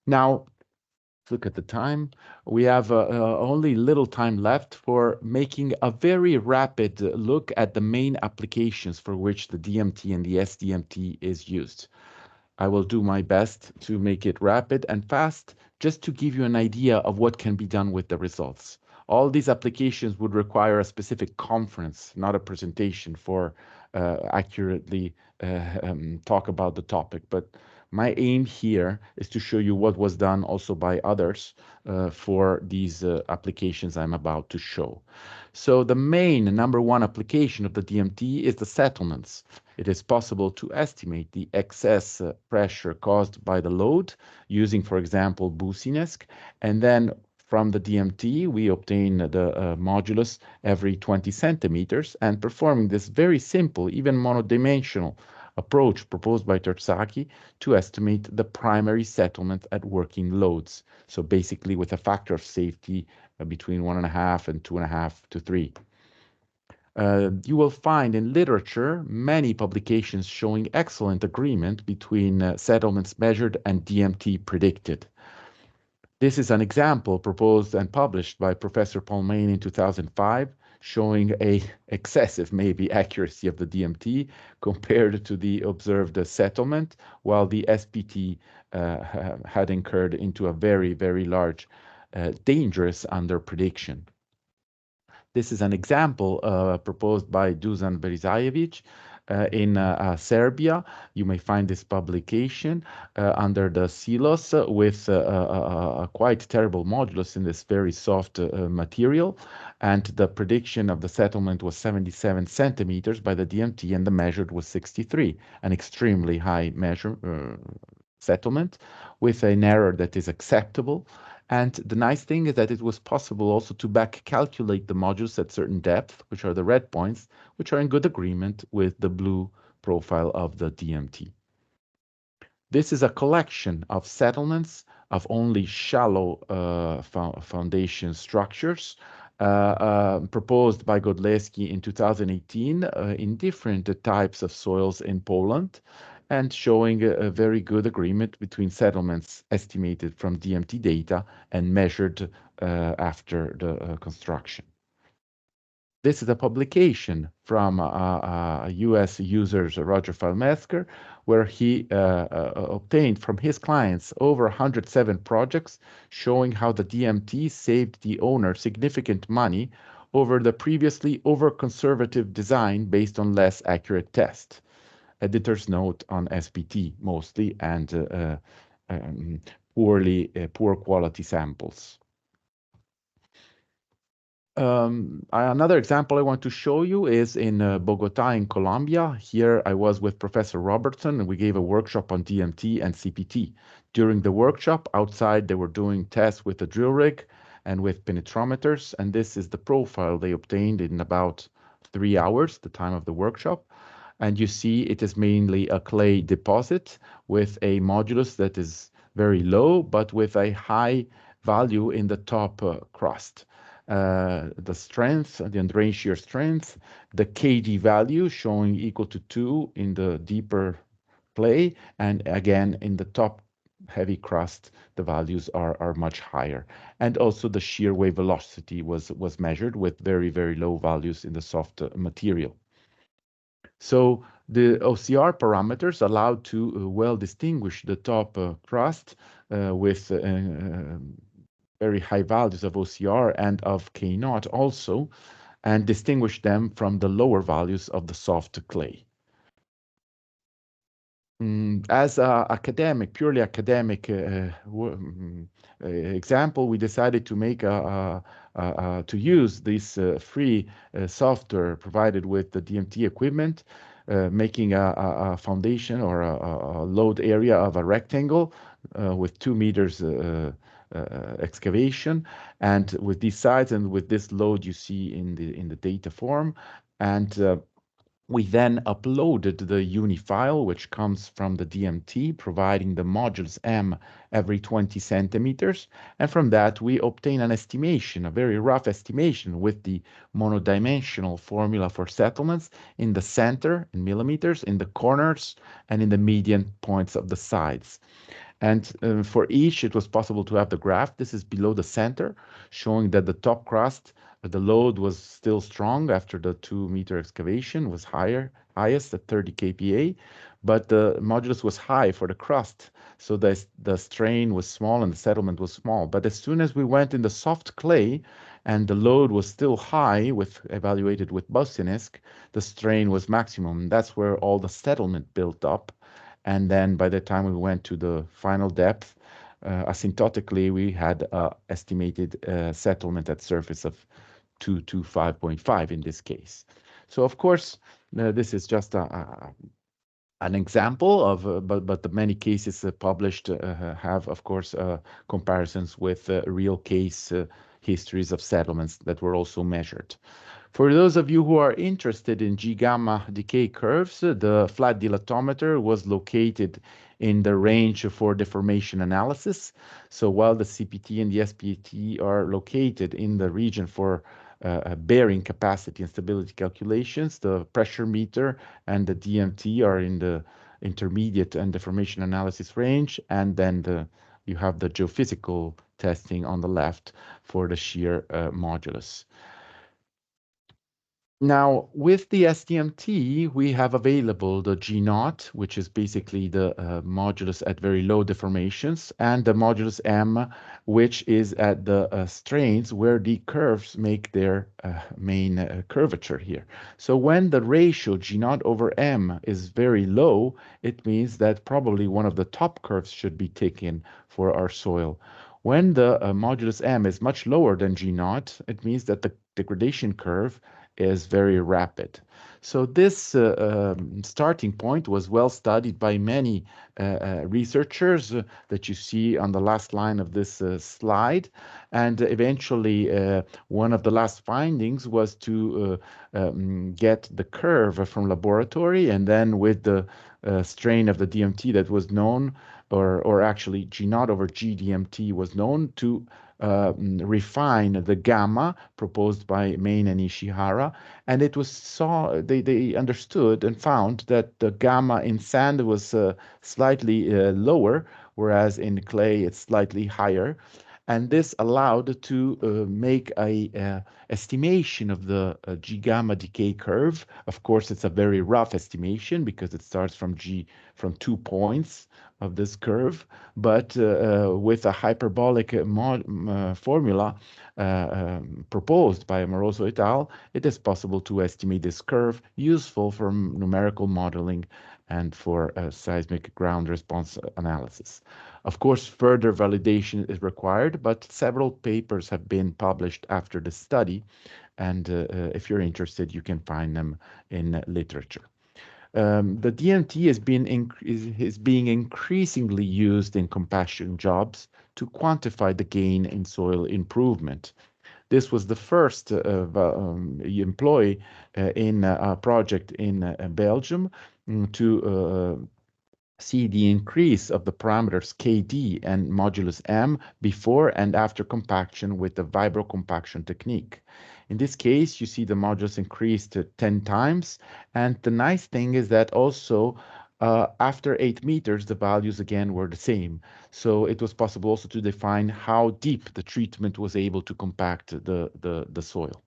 Now, look at the time. We have only little time left for making a very rapid look at the main applications for which the DMT and the SDMT is used. I will do my best to make it rapid and fast, just to give you an idea of what can be done with the results. All these applications would require a specific conference, not a presentation, for accurately talk about the topic. But my aim here is to show you what was done also by others for these applications I'm about to show. So the main #1 application of the DMT is the settlements. It is possible to estimate the excess pressure caused by the load using, for example, Businesk, and then From the DMT, we obtain the modulus every 20 centimeters, and performing this very simple, even monodimensional approach proposed by Terzaghi to estimate the primary settlement at working loads. So basically with a factor of safety between 1.5 and 2.5 to 3. You will find in literature many publications showing excellent agreement between settlements measured and DMT predicted. This is an example proposed and published by Professor Palmain in 2005, showing a excessive maybe accuracy of the DMT compared to the observed settlement, while the SPT had incurred into a very, very large dangerous underprediction. This is an example proposed by Dusan Berizajevic in Serbia. You may find this publication under the silos with a quite terrible modulus in this very soft material. And the prediction of the settlement was 77 centimeters by the DMT, and the measured was 63, an extremely high measure settlement with an error that is acceptable. And the nice thing is that it was possible also to back calculate the modulus at certain depth, which are the red points, which are in good agreement with the blue profile of the DMT. This is a collection of settlements of only shallow foundation structures proposed by Godleski in 2018 in different types of soils in Poland, and showing a very good agreement between settlements estimated from DMT data and measured after the construction. This is a publication from US user Roger Falmesker, where he obtained from his clients over 107 projects, showing how the DMT saved the owner significant money over the previously over-conservative design based on less accurate tests. Editor's note on SPT mostly, and poor quality samples. Another example I want to show you is in Bogota in Colombia. Here I was with Professor Robertson, and we gave a workshop on DMT and CPT. During the workshop, outside they were doing tests with a drill rig and with penetrometers, and this is the profile they obtained in about 3 hours, the time of the workshop. And you see it is mainly a clay deposit with a modulus that is very low, but with a high value in the top crust. The strength, the undrained shear strength, the KD value showing equal to 2 in the deeper clay, and again in the top heavy crust the values are much higher. And also the shear wave velocity was measured with very, very low values in the soft material. So the OCR parameters allowed to well distinguish the top crust with very high values of OCR and of K0 also, and distinguish them from the lower values of the soft clay. As an academic, purely academic example, we decided to make to use this free software provided with the DMT equipment, making a foundation or a load area of a rectangle with 2 meters excavation, and with these sides and with this load you see in the data form, and we then uploaded the uni file, which comes from the DMT, providing the modulus M every 20 centimeters. And from that, we obtain an estimation, a very rough estimation with the monodimensional formula for settlements in the center in millimeters, in the corners, and in the median points of the sides. And for each, it was possible to have the graph. This is below the center, showing that the top crust, the load was still strong after the 2 meter excavation, was highest at 30 kPa, but the modulus was high for the crust. So the strain was small and the settlement was small. But as soon as we went in the soft clay and the load was still high, evaluated with Bosinisk, the strain was maximum. That's where all the settlement built up. And then by the time we went to the final depth, asymptotically, we had estimated settlement at surface of 2 to 5.5 in this case. So of course, this is just a an example of, but the many cases published have, of course, comparisons with real case histories of settlements that were also measured. For those of you who are interested in G-gamma decay curves, the flat dilatometer was located in the range for deformation analysis. So while the CPT and the SPT are located in the region for bearing capacity and stability calculations, the pressure meter and the DMT are in the intermediate and deformation analysis range, and then you have the geophysical testing on the left for the shear modulus. Now, with the SDMT, we have available the G0, which is basically the modulus at very low deformations, and the modulus M, which is at the strains where the curves make their main curvature here. So when the ratio G0 over M is very low, it means that probably one of the top curves should be taken for our soil. When the modulus M is much lower than G0, it means that the degradation curve is very rapid. So this starting point was well studied by many researchers that you see on the last line of this slide. And eventually, one of the last findings was to get the curve from laboratory, and then with the strain of the DMT that was known, or actually G0 over GDMT was known, to refine the gamma proposed by Main and Ishihara, and it was they understood and found that the gamma in sand was slightly lower, whereas in clay it's slightly higher. And this allowed to make a estimation of the G gamma decay curve. Of course, it's a very rough estimation because it starts from 2 points of this curve, but with a hyperbolic formula proposed by Amoroso et al., it is possible to estimate this curve, useful for numerical modeling and for seismic ground response analysis. Of course, further validation is required, but several papers have been published after the study, and if you're interested, you can find them in literature. The DMT is being increasingly used in compaction jobs to quantify the gain in soil improvement. This was the first employee in a project in Belgium to see the increase of the parameters KD and modulus M before and after compaction with the vibrocompaction technique. In this case, you see the modulus increased 10 times. And the nice thing is that also after 8 meters, the values again were the same. So it was possible also to define how deep the treatment was able to compact the soil.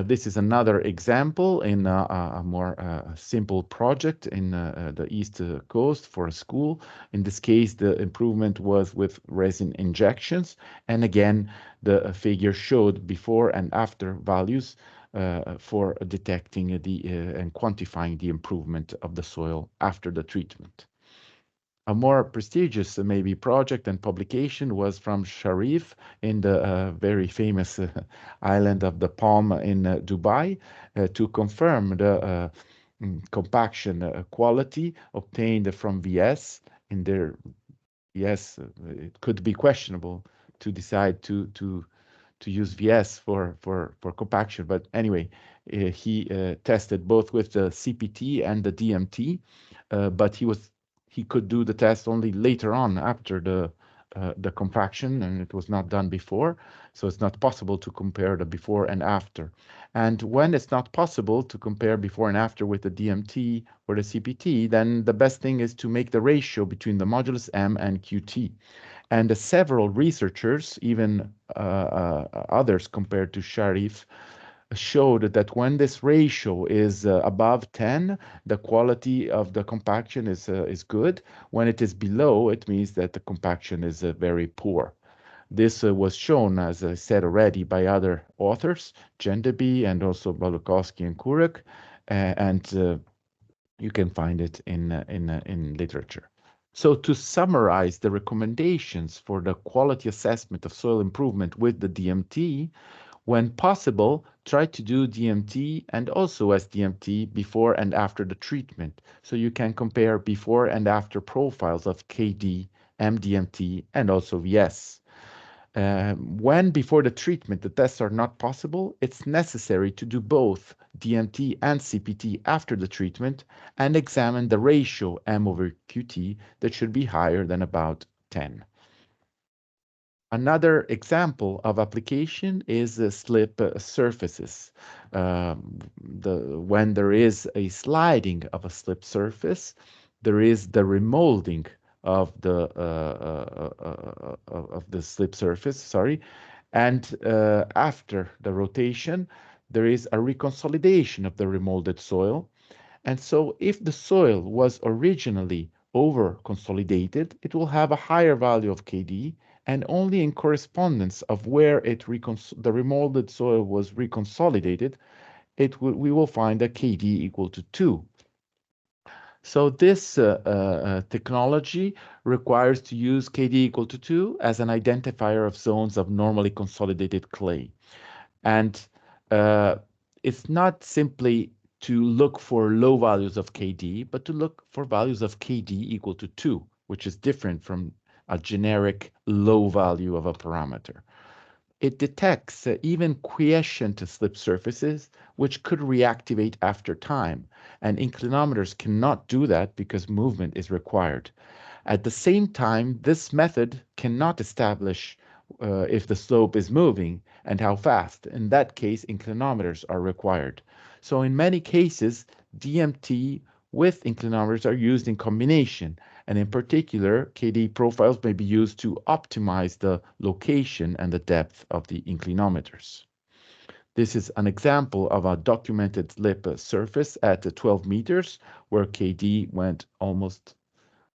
This is another example in a more simple project in the East Coast for a school. In this case, the improvement was with resin injections. And again, the figure showed before and after values for detecting and quantifying the improvement of the soil after the treatment. A more prestigious maybe project and publication was from Sharif in the very famous island of the Palm in Dubai to confirm the compaction quality obtained from VS. In their VS, it could be questionable to decide to use VS for compaction, but anyway, he tested both with the CPT and the DMT, but he could do the test only later on after the compaction, and it was not done before, so it's not possible to compare the before and after. And when it's not possible to compare before and after with the DMT or the CPT, then the best thing is to make the ratio between the modulus M and QT. And several researchers, even others compared to Sharif, showed that when this ratio is above 10, the quality of the compaction is good. When it is below, it means that the compaction is very poor. This was shown, as I said already, by other authors, Gendeby and also Balukowski and Kurek, and you can find it in literature. So to summarize the recommendations for the quality assessment of soil improvement with the DMT, when possible, try to do DMT and also SDMT before and after the treatment. So you can compare before and after profiles of KD, MDMT, and also VS. When before the treatment the tests are not possible, it's necessary to do both DMT and CPT after the treatment and examine the ratio M over QT that should be higher than about 10. Another example of application is slip surfaces. When there is a sliding of a slip surface, there is the remolding of the slip surface, sorry, and after the rotation, there is a reconsolidation of the remolded soil. And so if the soil was originally over-consolidated, it will have a higher value of KD, and only in correspondence of where the remolded soil was reconsolidated, we will find a KD equal to 2. So this technology requires to use KD equal to 2 as an identifier of zones of normally consolidated clay. And it's not simply to look for low values of KD, but to look for values of KD equal to 2, which is different from a generic low value of a parameter. It detects even quiescent slip surfaces, which could reactivate after time, and inclinometers cannot do that because movement is required. At the same time, this method cannot establish if the slope is moving and how fast. In that case, inclinometers are required. So in many cases, DMT with inclinometers are used in combination, and in particular, KD profiles may be used to optimize the location and the depth of the inclinometers. This is an example of a documented slip surface at 12 meters, where KD went almost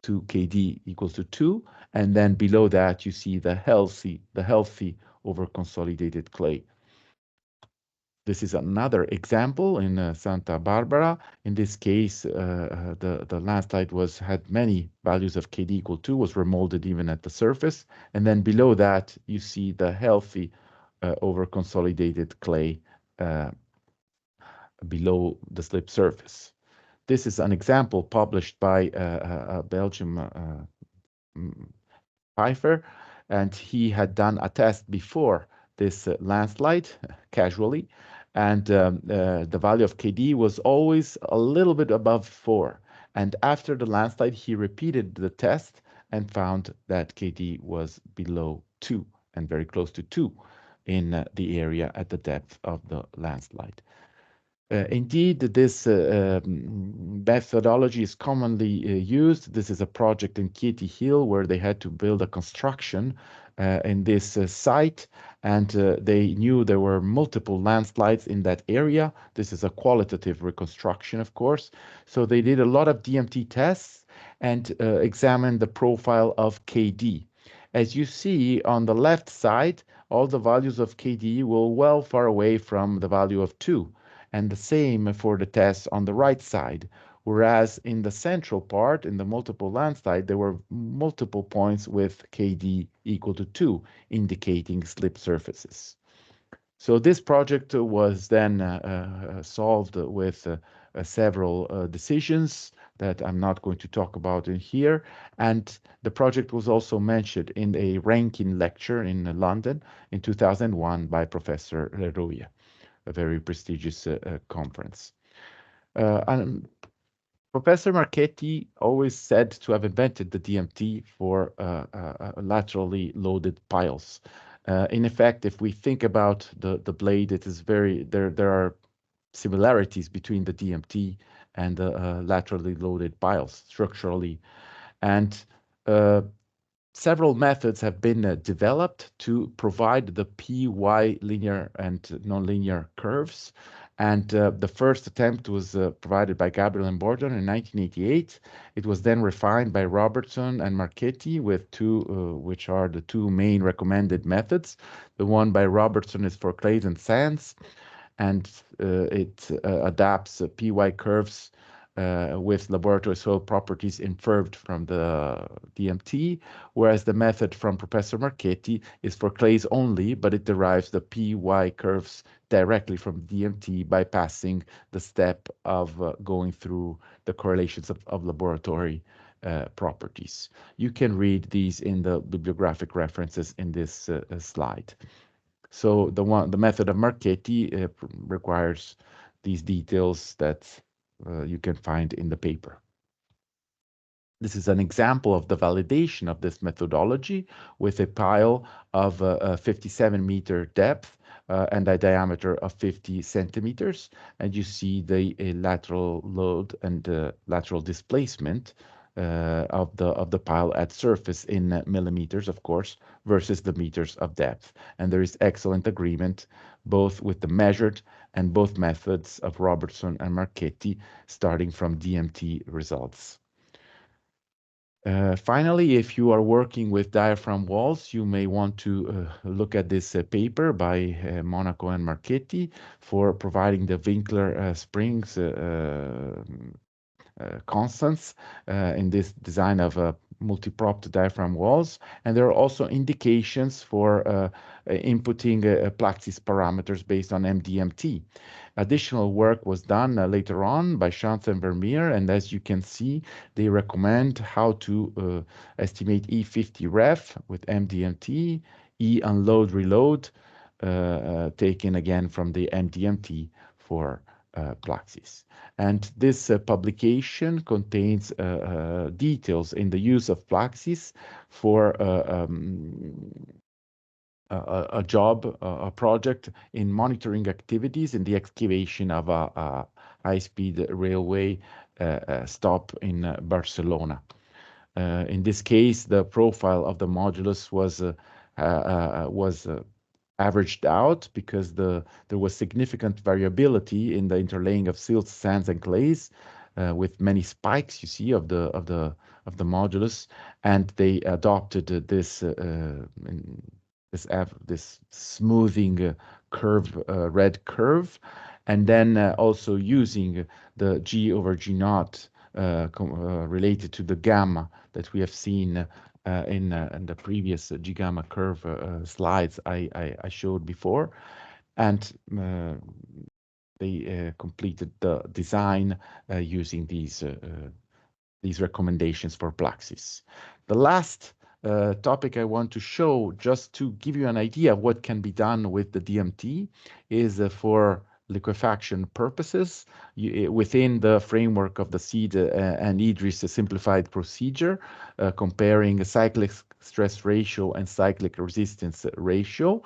to KD equals to 2, and then below that you see the healthy over consolidated clay. This is another example in Santa Barbara. In this case, the landslide had many values of KD equal 2, was remolded even at the surface, and then below that you see the healthy over consolidated clay below the slip surface. This is an example published by Belgium Pfeiffer, and he had done a test before this landslide casually, and the value of KD was always a little bit above 4. And after the landslide, he repeated the test and found that KD was below 2 and very close to 2 in the area at the depth of the landslide. Indeed, this methodology is commonly used. This is a project in Katy Hill where they had to build a construction in this site, and they knew there were multiple landslides in that area. This is a qualitative reconstruction, of course. So they did a lot of DMT tests and examined the profile of KD. As you see on the left side, all the values of KD were well far away from the value of 2. And the same for the tests on the right side, whereas in the central part, in the multiple landslide, there were multiple points with KD equal to 2, indicating slip surfaces. So this project was then solved with several decisions that I'm not going to talk about in here. And the project was also mentioned in a Rankin lecture in London in 2001 by Professor Leroy, a very prestigious conference. And Professor Marchetti always said to have invented the DMT for laterally loaded piles. In effect, if we think about the blade, it is there are similarities between the DMT and the laterally loaded piles structurally. And several methods have been developed to provide the PY linear and nonlinear curves. And the first attempt was provided by Gabriel and Bordon in 1988. It was then refined by Robertson and Marchetti with which are the two main recommended methods. The one by Robertson is for clays and sands, and it adapts PY curves with laboratory soil properties inferred from the DMT, whereas the method from Professor Marchetti is for clays only, but it derives the PY curves directly from DMT, bypassing the step of going through the correlations of laboratory properties. You can read these in the bibliographic references in this slide. So the method of Marchetti requires these details that you can find in the paper. This is an example of the validation of this methodology with a pile of 57-meter depth and a diameter of 50 centimeters. And you see the lateral load and lateral displacement of the pile at surface in millimeters, of course, versus the meters of depth. And there is excellent agreement both with the measured and both methods of Robertson and Marchetti, starting from DMT results. Finally, if you are working with diaphragm walls, you may want to look at this paper by Monaco and Marchetti for providing the Winkler springs constants in this design of multi-propped diaphragm walls. And there are also indications for inputting Plaxis parameters based on MDMT. Additional work was done later on by Schanz and Vermeer, and as you can see, they recommend how to estimate E50 ref with MDMT, E unload reload, taken again from the MDMT for Plaxis. And this publication contains details in the use of Plaxis for a job, a project in monitoring activities in the excavation of a high-speed railway stop in Barcelona. In this case, the profile of the modulus was averaged out because there was significant variability in the interlaying of silts, sands, and clays, with many spikes you see of the modulus, and they adopted this smoothing curve, red curve, and then also using the G over G naught related to the gamma that we have seen in the previous G gamma curve slides I showed before, and they completed the design using these recommendations for Plaxis. The last topic I want to show, just to give you an idea of what can be done with the DMT, is for liquefaction purposes within the framework of the SEED and IDRIS simplified procedure, comparing cyclic stress ratio and cyclic resistance ratio.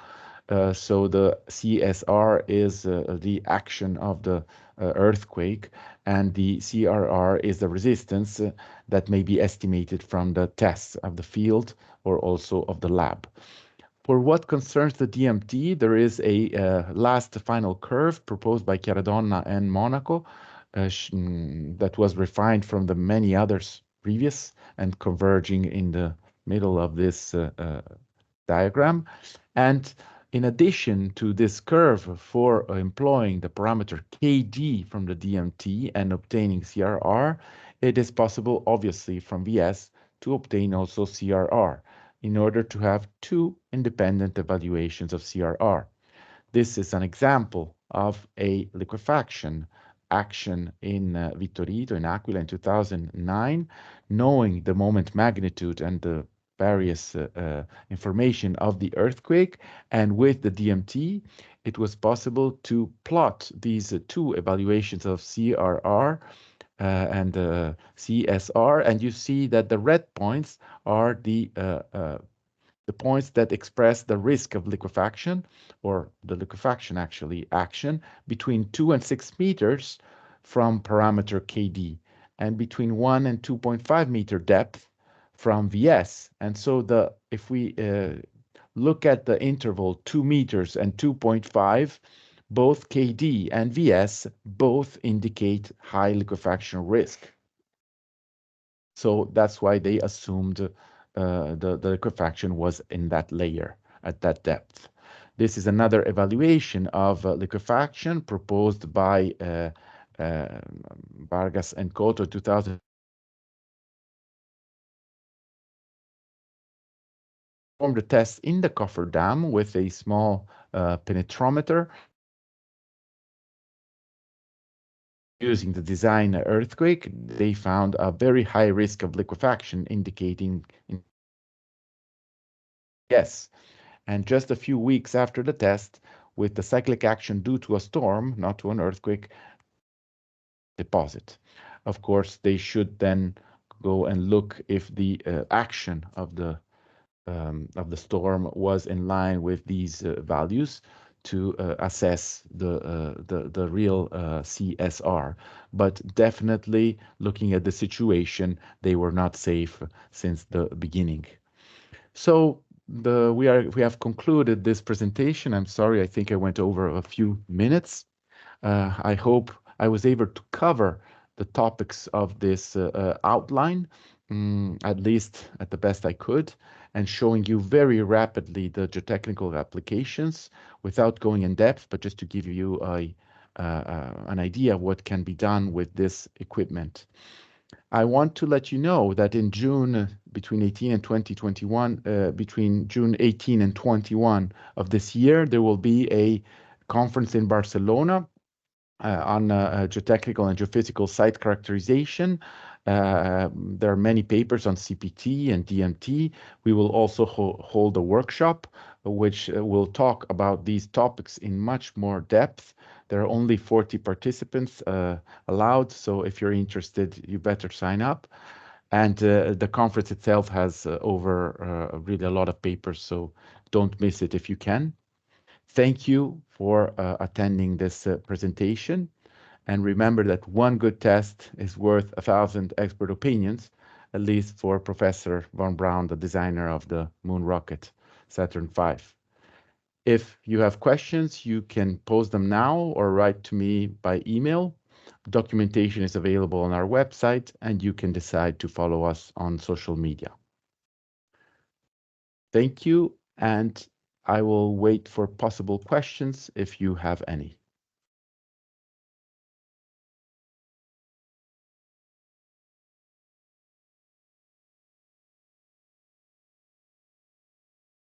So the CSR is the action of the earthquake, and the CRR is the resistance that may be estimated from the tests of the field or also of the lab. For what concerns the DMT, there is a last final curve proposed by Chiaradonna and Monaco that was refined from the many others previous and converging in the middle of this diagram. And in addition to this curve for employing the parameter KD from the DMT and obtaining CRR, it is possible, obviously, from VS to obtain also CRR in order to have two independent evaluations of CRR. This is an example of a liquefaction action in Vittorito, in Aquila in 2009, knowing the moment magnitude and the various information of the earthquake, and with the DMT, it was possible to plot these two evaluations of CRR and CSR, and you see that the red points are the points that express the risk of liquefaction, or the liquefaction actually action, between 2 and 6 meters from parameter KD, and between 1 and 2.5 meter depth from VS. And so if we look at the interval 2 meters and 2.5, both KD and VS both indicate high liquefaction risk. So that's why they assumed the liquefaction was in that layer at that depth. This is another evaluation of liquefaction proposed by Vargas and Cotto 2000. Performed the test in the cofferdam with a small penetrometer using the design earthquake. They found a very high risk of liquefaction, indicating yes. And just a few weeks after the test, with the cyclic action due to a storm, not to an earthquake, deposit. Of course, they should then go and look if the action of the storm was in line with these values to assess the real CSR. But definitely, looking at the situation, they were not safe since the beginning. So we have concluded this presentation. I'm sorry, I think I went over a few minutes. I hope I was able to cover the topics of this outline, at least at the best I could, and showing you very rapidly the geotechnical applications without going in depth, but just to give you an idea of what can be done with this equipment. I want to let you know that in June, between 18 and 2021, between June 18 and 21 of this year, there will be a conference in Barcelona on geotechnical and geophysical site characterization. There are many papers on CPT and DMT. We will also hold a workshop which will talk about these topics in much more depth. There are only 40 participants allowed, so if you're interested, you better sign up. And the conference itself has really a lot of papers, so don't miss it if you can. Thank you for attending this presentation. And remember that one good test is worth 1,000 expert opinions, at least for Professor von Braun, the designer of the moon rocket Saturn V. If you have questions, you can pose them now or write to me by email. Documentation is available on our website, and you can decide to follow us on social media. Thank you, and I will wait for possible questions if you have any.